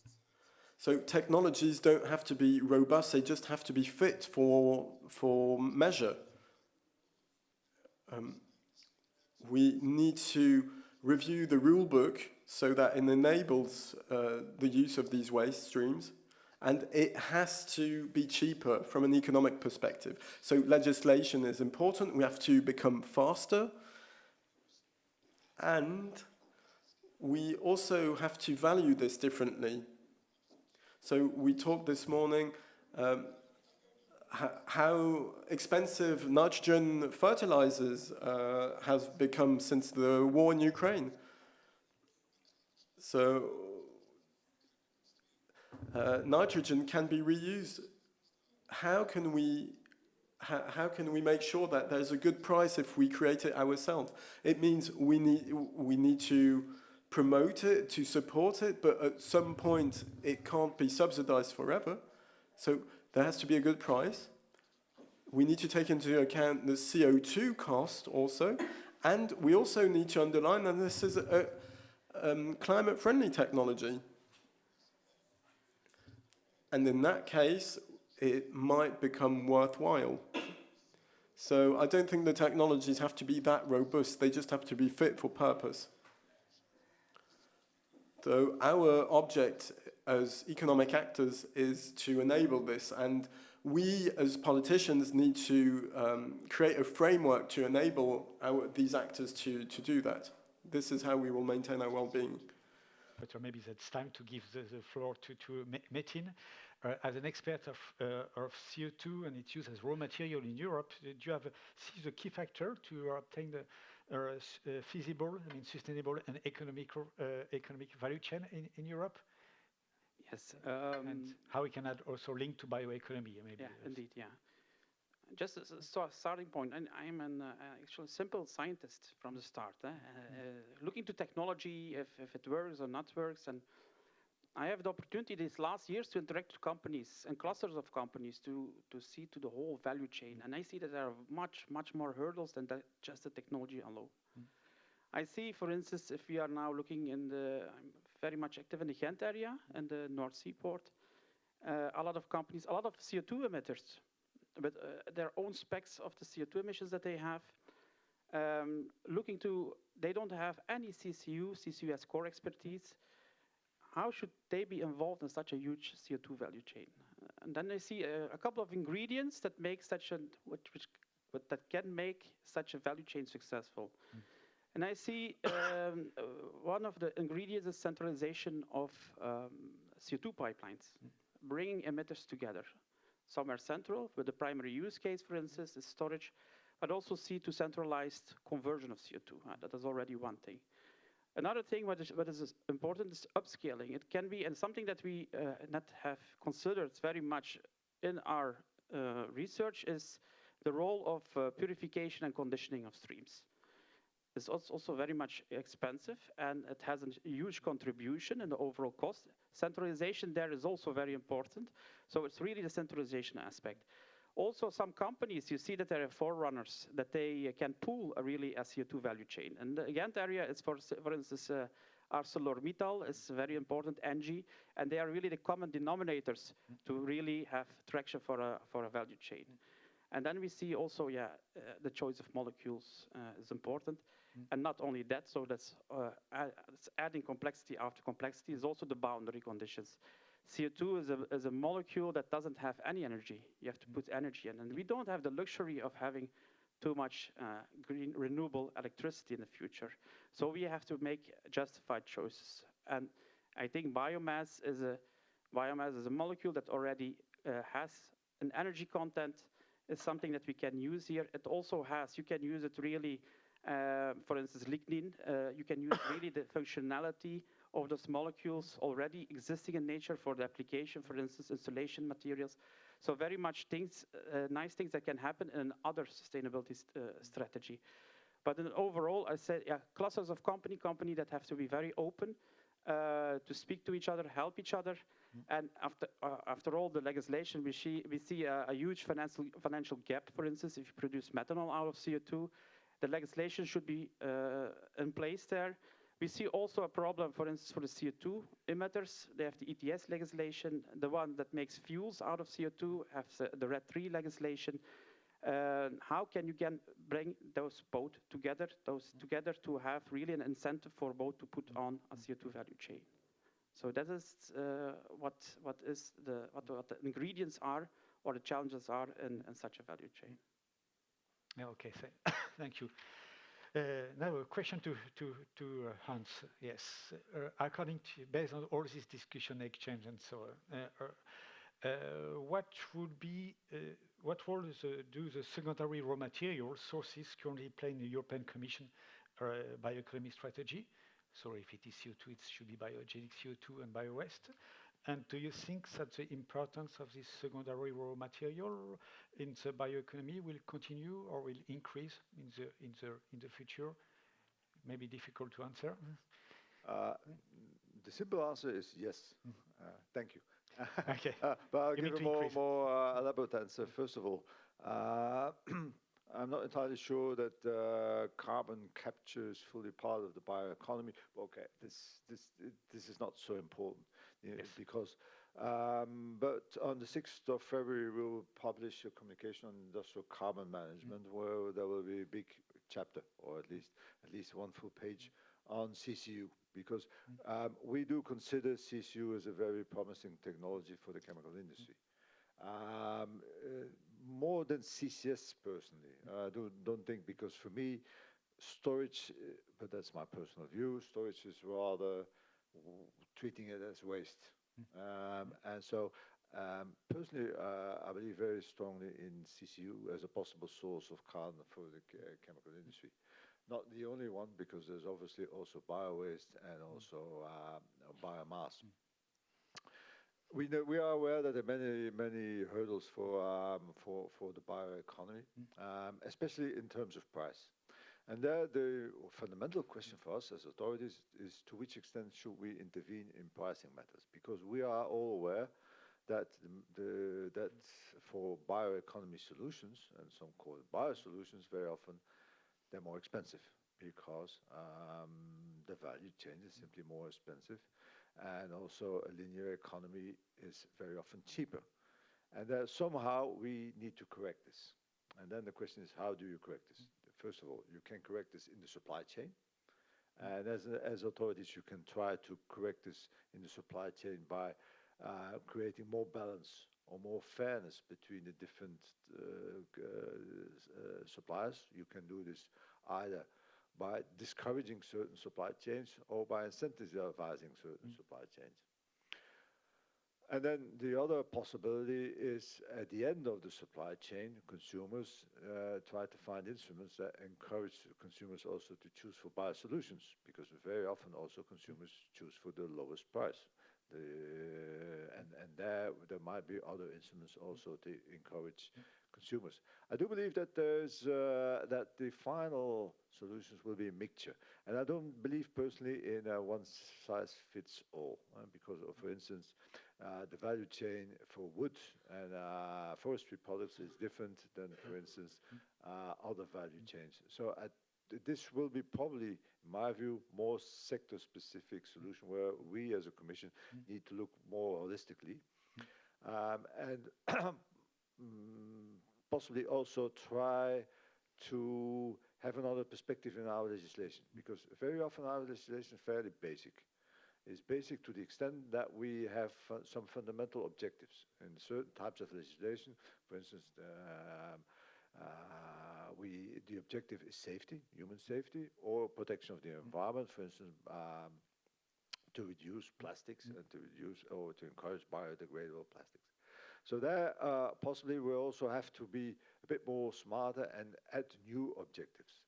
So technologies don't have to be robust, they just have to be fit for measure. We need to review the rule book so that it enables the use of these waste streams, and it has to be cheaper from an economic perspective. So legislation is important, we have to become faster, and we also have to value this differently. So we talked this morning how expensive nitrogen fertilizers have become since the war in Ukraine. So nitrogen can be reused. How can we make sure that there's a good price if we create it ourselves? It means we need to promote it, to support it, but at some point it can't be subsidized forever. So there has to be a good price. We need to take into account the CO2 cost also, and we also need to underline that this is a climate-friendly technology. And in that case, it might become worthwhile. So I don't think the technologies have to be that robust, they just have to be fit for purpose. So our object as economic actors is to enable this, and we as politicians need to create a framework to enable these actors to do that. This is how we will maintain our well-being. But maybe it's time to give the floor to Metin. As an expert of CO2 and its use as raw material in Europe, do you have see the key factor to obtain the feasible, sustainable and economic value chain in Europe? Yes. And how we can add also link to bioeconomy, maybe. Yeah, indeed, yeah. Just as a starting point, and I'm an actually simple scientist from the start. Looking to technology, if it works or not works, and I have the opportunity these last years to interact with companies and clusters of companies to see to the whole value chain. And I see that there are much more hurdles than just the technology alone. I see, for instance, if we are now looking I'm very much active in the Ghent area and the North Seaport, a lot of companies, a lot of CO2 emitters, with their own specs of the CO2 emissions that they have, they don't have any CCUS core expertise. How should they be involved in such a huge CO2 value chain? And then I see a couple of ingredients that make that can make such a value chain successful. And I see one of the ingredients is centralization of CO2 pipelines, bringing emitters together. Some are central, with the primary use case, for instance, is storage, but also see to centralized conversion of CO2. That is already one thing. Another thing what is important is upscaling. It can be, and something that we not have considered very much in our research, is the role of purification and conditioning of streams. It's also very much expensive, and it has a huge contribution in the overall cost. Centralization there is also very important. So it's really the centralization aspect. Also, some companies, you see that there are forerunners, that they can pool a CO2 value chain. And the Ghent area is, for instance, ArcelorMittal is very important, Engie, and they are really the common denominators to really have traction for a value chain. And then we see also, the choice of molecules is important. And not only that, so that's adding complexity after complexity, is also the boundary conditions. CO2 is a molecule that doesn't have any energy. You have to put energy in. And we don't have the luxury of having too much green renewable electricity in the future. So we have to make justified choices. And I think biomass is a molecule that already has an energy content. It's something that we can use here. It also has, you can use it really, for instance, lignin. You can use really the functionality of those molecules already existing in nature for the application, for instance, insulation materials. So very much things, nice things that can happen in other sustainability strategy. But in overall, I said, clusters of company that have to be very open to speak to each other, help each other. And after all the legislation, we see a huge financial gap. For instance, if you produce methanol out of CO2, the legislation should be in place there. We see also a problem, for instance, for the CO2 emitters. They have the ETS legislation. The one that makes fuels out of CO2 has the RED III legislation. How can you bring those both together, to have really an incentive for both to put on a CO2 value chain? So that is what the ingredients are, or the challenges are in such a value chain. Yeah, okay, thank you. Now a question to Hans. Yes, based on all this discussion, exchange, and so on, what role do the secondary raw material sources currently play in the European Commission bioeconomy strategy? So if it is CO2, it should be biogenic CO2 and biowaste. And do you think that the importance of this secondary raw material in the bioeconomy will continue or will increase in the future? Maybe difficult to answer. The simple answer is yes. Thank you. Okay. But I'll give a more elaborate answer. First of all, I'm not entirely sure that carbon capture is fully part of the bioeconomy. Okay, this is not so important, yes. Because. But on the 6th of February, we'll publish a communication on industrial carbon management, where there will be a big chapter, or at least one full page on CCU, because we do consider CCU as a very promising technology for the chemical industry. More than CCS personally. I don't think, because for me, storage, but that's my personal view, storage is rather treating it as waste. And so personally, I believe very strongly in CCU as a possible source of carbon for the chemical industry. Not the only one, because there's obviously also bio-waste and also biomass. We are aware that there are many hurdles for the bioeconomy, especially in terms of price. And there, the fundamental question for us as authorities is to which extent should we intervene in pricing matters? Because we are all aware that that for bioeconomy solutions, and some call it biosolutions, very often they're more expensive, because the value chain is simply more expensive, and also a linear economy is very often cheaper. And somehow we need to correct this. And then the question is, how do you correct this? First of all, you can correct this in the supply chain. And as authorities, you can try to correct this in the supply chain by creating more balance or more fairness between the different suppliers. You can do this either by discouraging certain supply chains or by incentivizing certain supply chains. And then the other possibility is, at the end of the supply chain, consumers try to find instruments that encourage consumers also to choose for biosolutions, because very often also consumers choose for the lowest price. And there might be other instruments also to encourage consumers. I do believe that that the final solutions will be a mixture, and I don't believe personally in a one-size-fits-all, because of, for instance, the value chain for wood and forestry products is different than, for instance, other value chains. So this will be probably, in my view, more sector-specific solution, where we as a Commission need to look more holistically, and possibly also try to have another perspective in our legislation, because very often our legislation is fairly basic. It's basic to the extent that we have some fundamental objectives in certain types of legislation. For instance, the objective is safety, human safety, or protection of the environment, for instance, to reduce plastics and to reduce or to encourage biodegradable plastics. So there, possibly we also have to be a bit more smarter and add new objectives.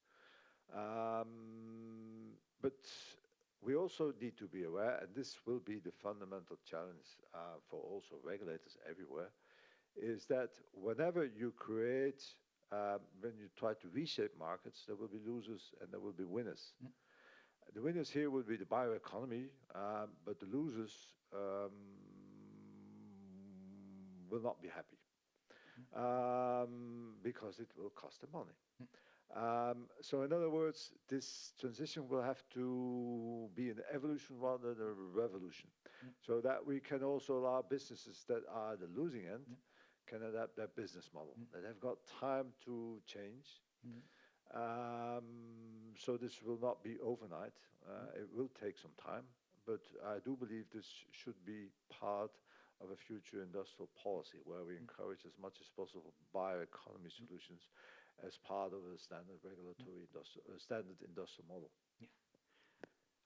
But we also need to be aware, and this will be the fundamental challenge for also regulators everywhere, is that whenever you create, when you try to reshape markets, there will be losers and there will be winners. The winners here would be the bioeconomy, but the losers will not be happy because it will cost them money. So in other words, this transition will have to be an evolution rather than a revolution, so that we can also allow businesses that are at the losing end can adapt their business model, that have got time to change. So this will not be overnight. It will take some time, but I do believe this should be part of a future industrial policy where we encourage as much as possible bioeconomy solutions as part of a standard regulatory standard industrial model. Yeah.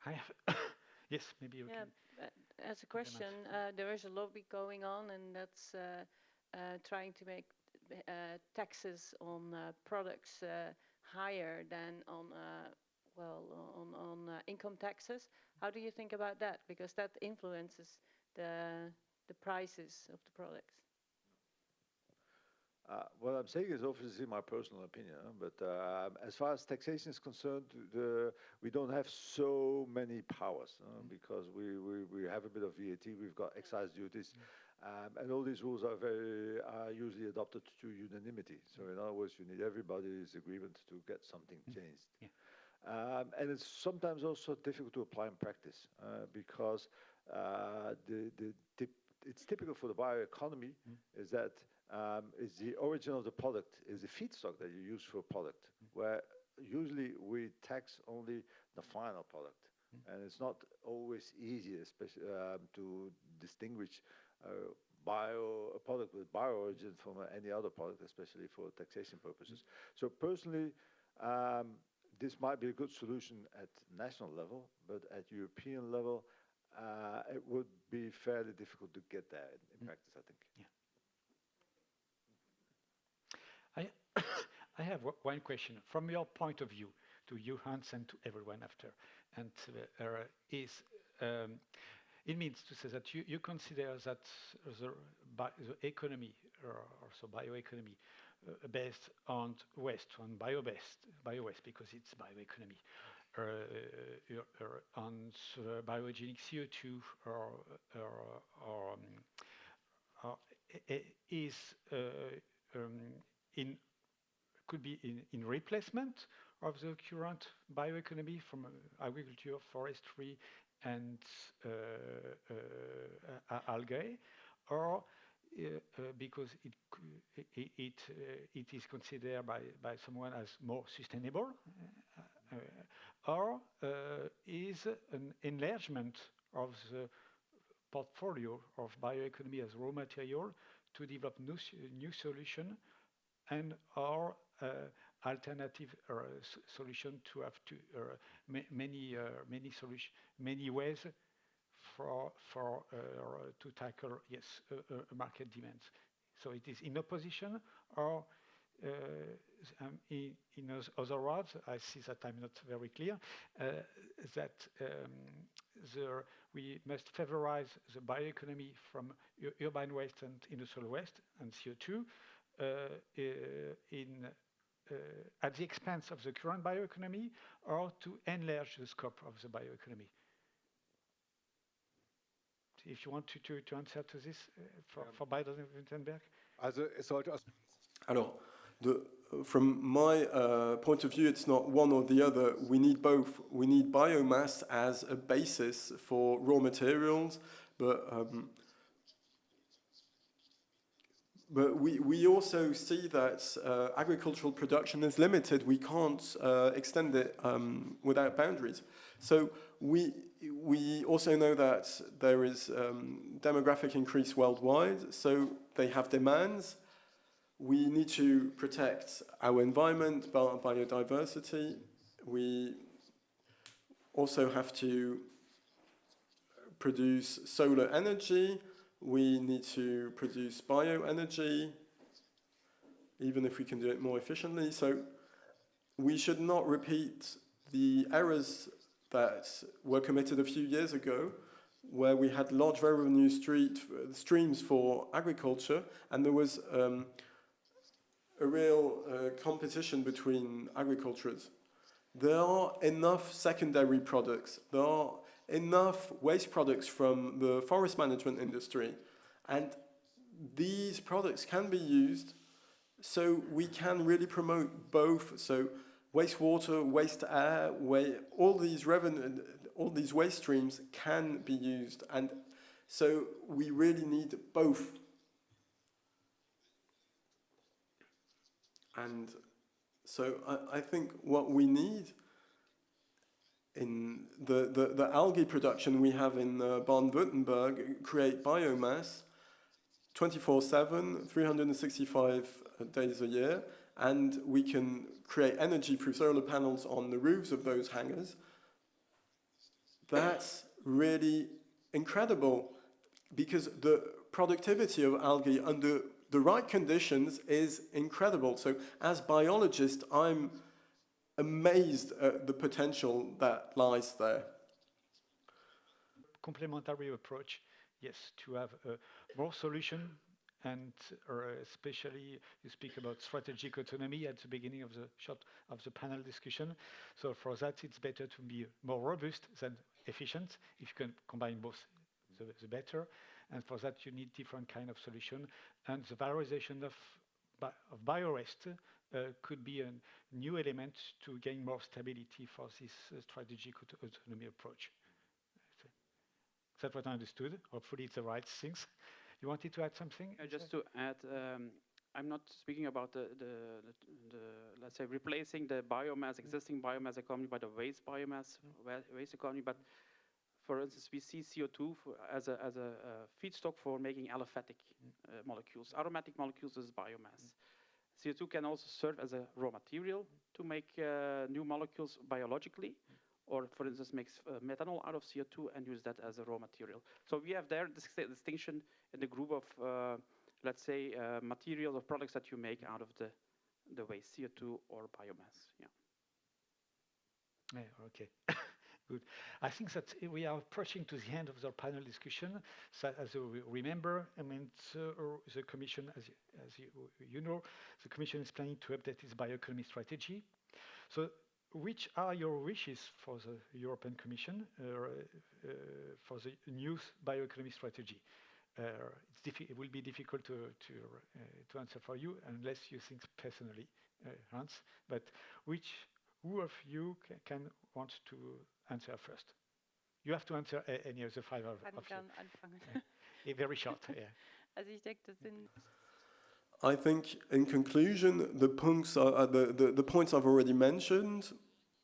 I have yes, maybe you can. As a question, there is a lobby going on, and that's trying to make taxes on products higher than on income taxes. How do you think about that? Because that influences the prices of the products. What I'm saying is obviously my personal opinion, but as far as taxation is concerned, we don't have so many powers because we have a bit of VAT, we've got excise duties, and all these rules are usually adopted to unanimity. So in other words, you need everybody's agreement to get something changed. And it's sometimes also difficult to apply in practice because it's typical for the bioeconomy is that is the origin of the product, is the feedstock that you use for a product, where usually we tax only the final product. And it's not always easy, especially to distinguish a product with bio-origin from any other product, especially for taxation purposes. So personally, this might be a good solution at national level, but at European level, it would be fairly difficult to get there in practice, I think. Yeah. I have one question from your point of view, to you, Hans, and to everyone after. And it means to say that you consider that the economy, or also bioeconomy, based on waste, on bio-waste, because it's bioeconomy, on biogenic CO2, could be in replacement of the current bioeconomy from agriculture, forestry, and algae, or because it is considered by someone as more sustainable, or is an enlargement of the portfolio of bioeconomy as raw material to develop new solution and or alternative solution to have to many ways to tackle market demands. So it is in opposition, or in other words, I see that I'm not very clear, that we must favorize the bioeconomy from urban waste and industrial waste and CO2 at the expense of the current bioeconomy, or to enlarge the scope of the bioeconomy. If you want to answer to this for Baden-Württemberg. Alors, from my point of view, it's not one or the other. We need both. We need biomass as a basis for raw materials, but we also see that agricultural production is limited. We can't extend it without boundaries. So we also know that there is demographic increase worldwide, so they have demands. We need to protect our environment, biodiversity. We also have to produce solar energy. We need to produce bioenergy, even if we can do it more efficiently. So we should not repeat the errors that were committed a few years ago, where we had large revenue streams for agriculture, and there was a real competition between agricultures. there are enough secondary products. There are enough waste products from the forest management industry, and these products can be used, so we can really promote both. So wastewater, waste air, all these waste streams can be used, and so we really need both. And so I think what we need in the algae production we have in Baden-Württemberg create biomass 24/7, 365 days a year, and we can create energy through solar panels on the roofs of those hangars. That's really incredible, because the productivity of algae under the right conditions is incredible. So as biologist, I'm amazed at the potential that lies there. Complementary approach, yes, to have more solution, and especially you speak about strategic autonomy at the beginning of the panel discussion. So for that, it's better to be more robust than efficient. If you can combine both, the better. And for that, you need different kind of solution. And the valorization of biowaste could be a new element to gain more stability for this strategic autonomy approach. That's what I understood. Hopefully it's the right things. You wanted to add something? Just to add, I'm not speaking about the let's say replacing the biomass, existing biomass economy by the waste economy, but for instance, we see CO2 as a feedstock for making aliphatic molecules. Aromatic molecules is biomass. CO2 can also serve as a raw material to make new molecules biologically, or for instance, makes methanol out of CO2 and use that as a raw material. So we have there this distinction in the group of, let's say, materials or products that you make out of the waste, CO2 or biomass. Yeah, okay. Good. I think that we are approaching to the end of the panel discussion. So as you remember, I mean, the Commission, as you know, the Commission is planning to update its bioeconomy strategy. So which are your wishes for the European Commission for the new bioeconomy strategy? It will be difficult to answer for you unless you think personally, Hans. But who of you can want to answer first? You have to answer any of the five of you. Anfangen. Very short, yeah. Also ich denke, das sind I think, in conclusion, the points I've already mentioned.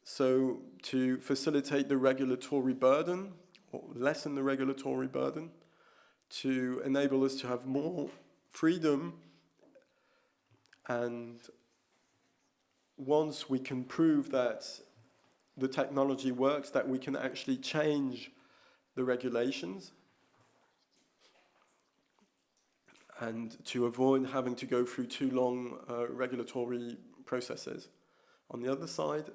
So, to facilitate the regulatory burden, or lessen the regulatory burden, to enable us to have more freedom, and once we can prove that the technology works, that we can actually change the regulations, and to avoid having to go through too long regulatory processes. On the other side,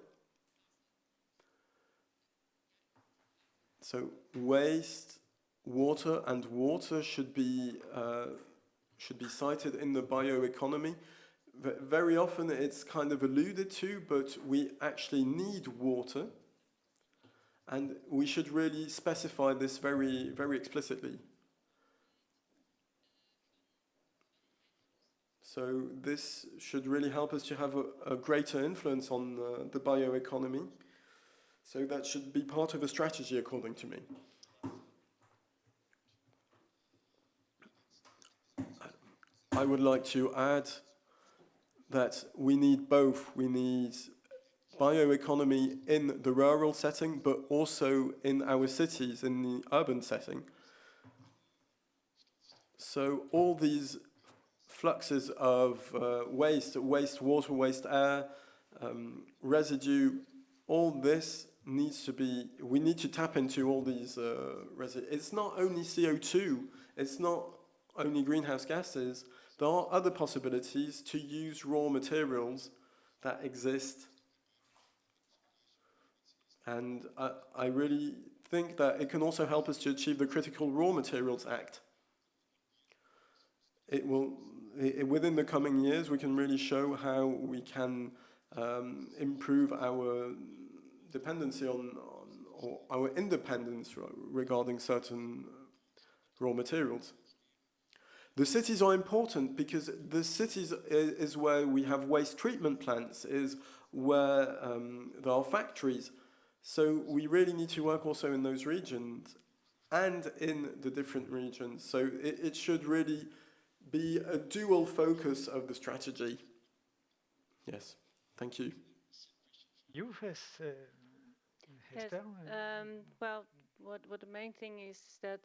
so waste, water, and water should be cited in the bioeconomy. Very often it's kind of alluded to, but we actually need water, and we should really specify this very, very explicitly. So this should really help us to have a greater influence on the bioeconomy. So that should be part of a strategy, according to me. I would like to add that we need both. We need bioeconomy in the rural setting, but also in our cities, in the urban setting. So all these fluxes of waste, wastewater, waste air, residue, all this needs to be, we need to tap into all these residue. It's not only CO2, it's not only greenhouse gases. There are other possibilities to use raw materials that exist. And I really think that it can also help us to achieve the Critical Raw Materials Act. It will, within the coming years, we can really show how we can improve our dependency on or our independence regarding certain raw materials. The cities are important because the cities is where we have waste treatment plants, is where there are factories. So we really need to work also in those regions and in the different regions. So it should really be a dual focus of the strategy. Yes, thank you. You, Esther? Well, what the main thing is that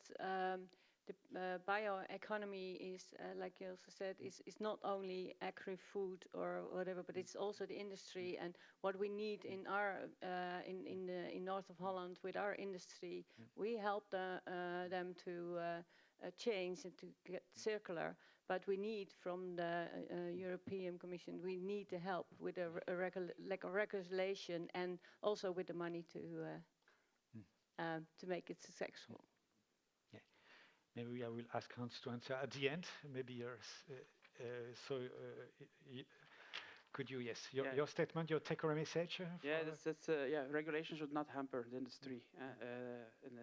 the bioeconomy is, like you also said, is not only agri-food or whatever, but it's also the industry and what we need in our in north of Holland with our industry. We help them to change and to get circular, but we need from the European Commission, we need the help with a regulation and also with the money to make it successful. Yeah, maybe I will ask Hans to answer at the end. Maybe yours. Could you, yes, your statement, your take-home message? Regulation should not hamper the industry in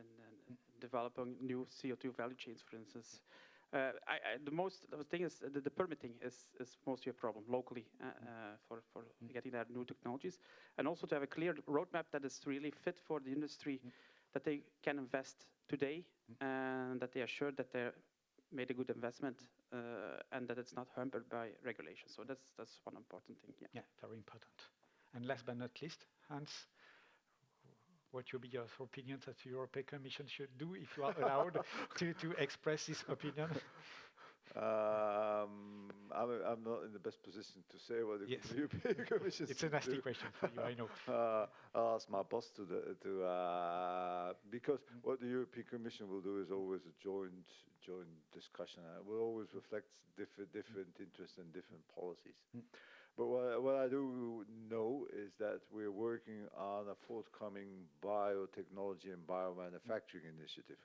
developing new CO2 value chains, for instance. The thing is the permitting is mostly a problem locally for getting that new technologies, and also to have a clear roadmap that is really fit for the industry, that they can invest today and that they are sure that they made a good investment and that it's not hampered by regulation. So that's one important thing. Yeah, very important. And last but not least, Hans, what would be your opinion that the European Commission should do if you are allowed to express this opinion? I'm not in the best position to say what the European Commission. It's a nasty question for you, I know. I'll ask my boss because what the European Commission will do is always a joint discussion. It will always reflect different interests and different policies. But what I do know is that we're working on a forthcoming biotechnology and biomanufacturing initiative,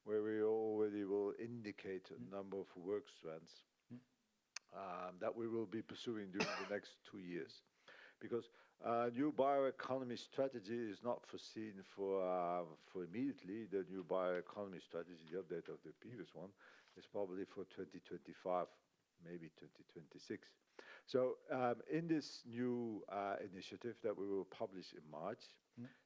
where we already will indicate a number of work strands that we will be pursuing during the next 2 years. Because new bioeconomy strategy is not foreseen for immediately. The new bioeconomy strategy, the update of the previous one, is probably for 2025, maybe 2026. So in this new initiative that we will publish in March,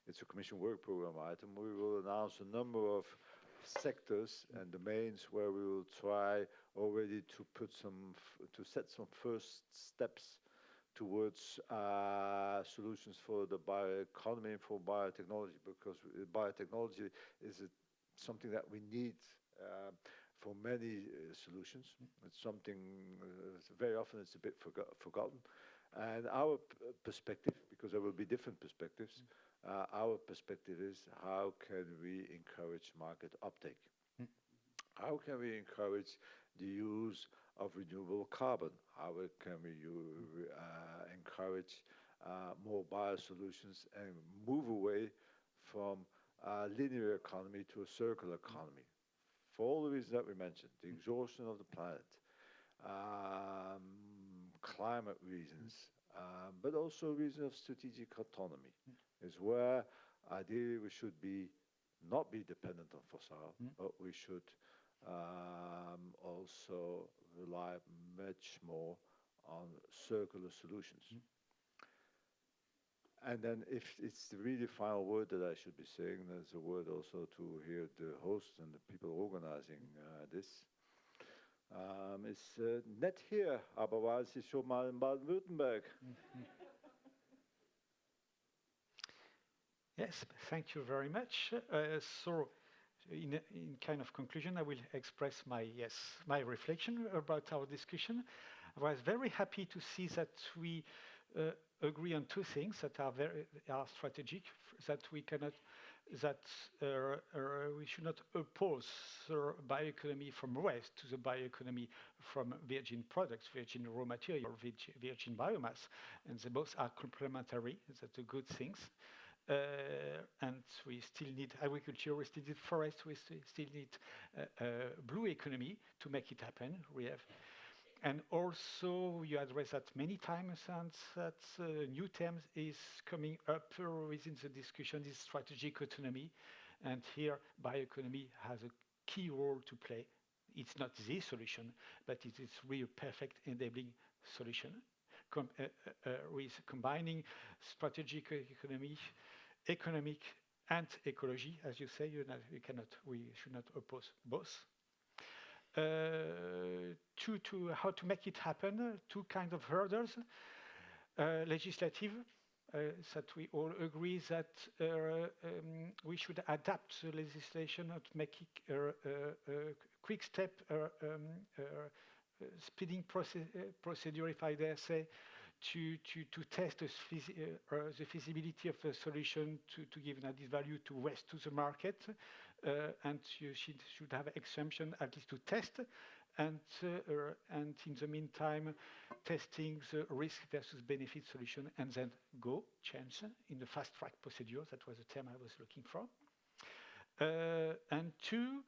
it's a Commission work program item, we will announce a number of sectors and domains where we will try already to set some first steps towards solutions for the bioeconomy and for biotechnology, because biotechnology is something that we need for many solutions. It's something very often it's a bit forgotten. And our perspective, because there will be different perspectives, our perspective is how can we encourage market uptake? How can we encourage the use of renewable carbon? How can we encourage more biosolutions and move away from linear economy to a circular economy? For all the reasons that we mentioned, the exhaustion of the planet, climate reasons, but also reasons of strategic autonomy, is where ideally we should not be dependent on fossil, but we should also rely much more on circular solutions. And then if it's the really final word that I should be saying, there's a word also to hear the host and the people organizing this. It's nett hier, aber war Sie schon mal in Baden-Württemberg? Yes, thank you very much. So in kind of conclusion, I will express my reflection about our discussion. I was very happy to see that we agree on two things that are strategic, that we should not oppose the bioeconomy from waste to the bioeconomy from virgin products, virgin raw material, virgin biomass, and they both are complementary. That's the good things. And we still need agriculture, we still need forest, we still need blue economy to make it happen. And also, you address that many times, and that new terms is coming up within the discussion, is strategic autonomy. And here, bioeconomy has a key role to play. It's not the solution, but it is really a perfect enabling solution. With combining strategic economy, economic, and ecology, as you say, we should not oppose both. How to make it happen, two kinds of hurdles. Legislative, that we all agree that we should adapt the legislation to make it a quick step, speeding procedure, if I dare say, to test the feasibility of a solution to give an added value to waste to the market, and you should have exemption at least to test, and in the meantime, testing the risk versus benefit solution, and then go change in the fast track procedure. That was the term I was looking for. And two,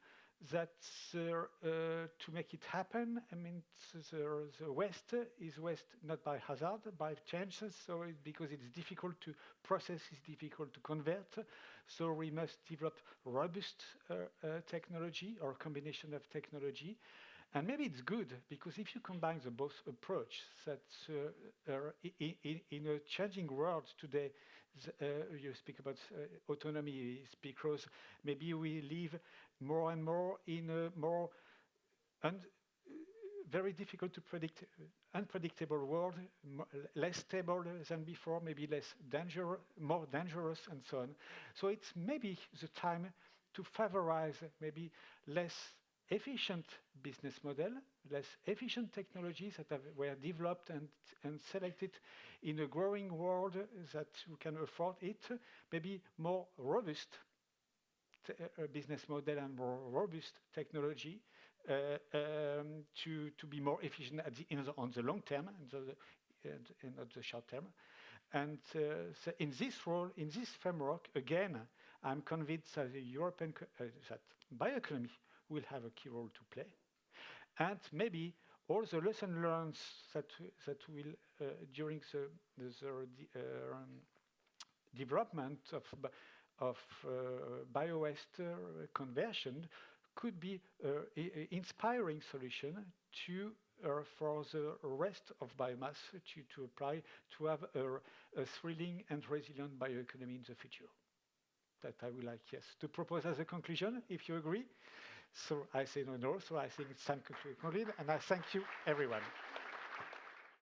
that to make it happen, I mean, the waste is waste not by hazard, by chance, so because it's difficult to process, it's difficult to convert, so we must develop robust technology or combination of technology. And maybe it's good, because if you combine the both approach, that in a changing world today, you speak about autonomy, because maybe we live more and more in a more very difficult to predict, unpredictable world, less stable than before, maybe less dangerous, more dangerous, and so on. So it's maybe the time to favorize maybe less efficient business model, less efficient technologies that were developed and selected in a growing world that you can afford it, maybe more robust business model and more robust technology to be more efficient on the long term and not the short term. And so in this role, in this framework, again, I'm convinced that the European that bioeconomy will have a key role to play, and maybe all the lessons learned that will during the development of bio-waste conversion could be inspiring solution to for the rest of biomass to apply to have a thrilling and resilient bioeconomy in the future. That I would like, yes, to propose as a conclusion, if you agree. So I say no, so I think it's time to conclude, and I thank you, everyone.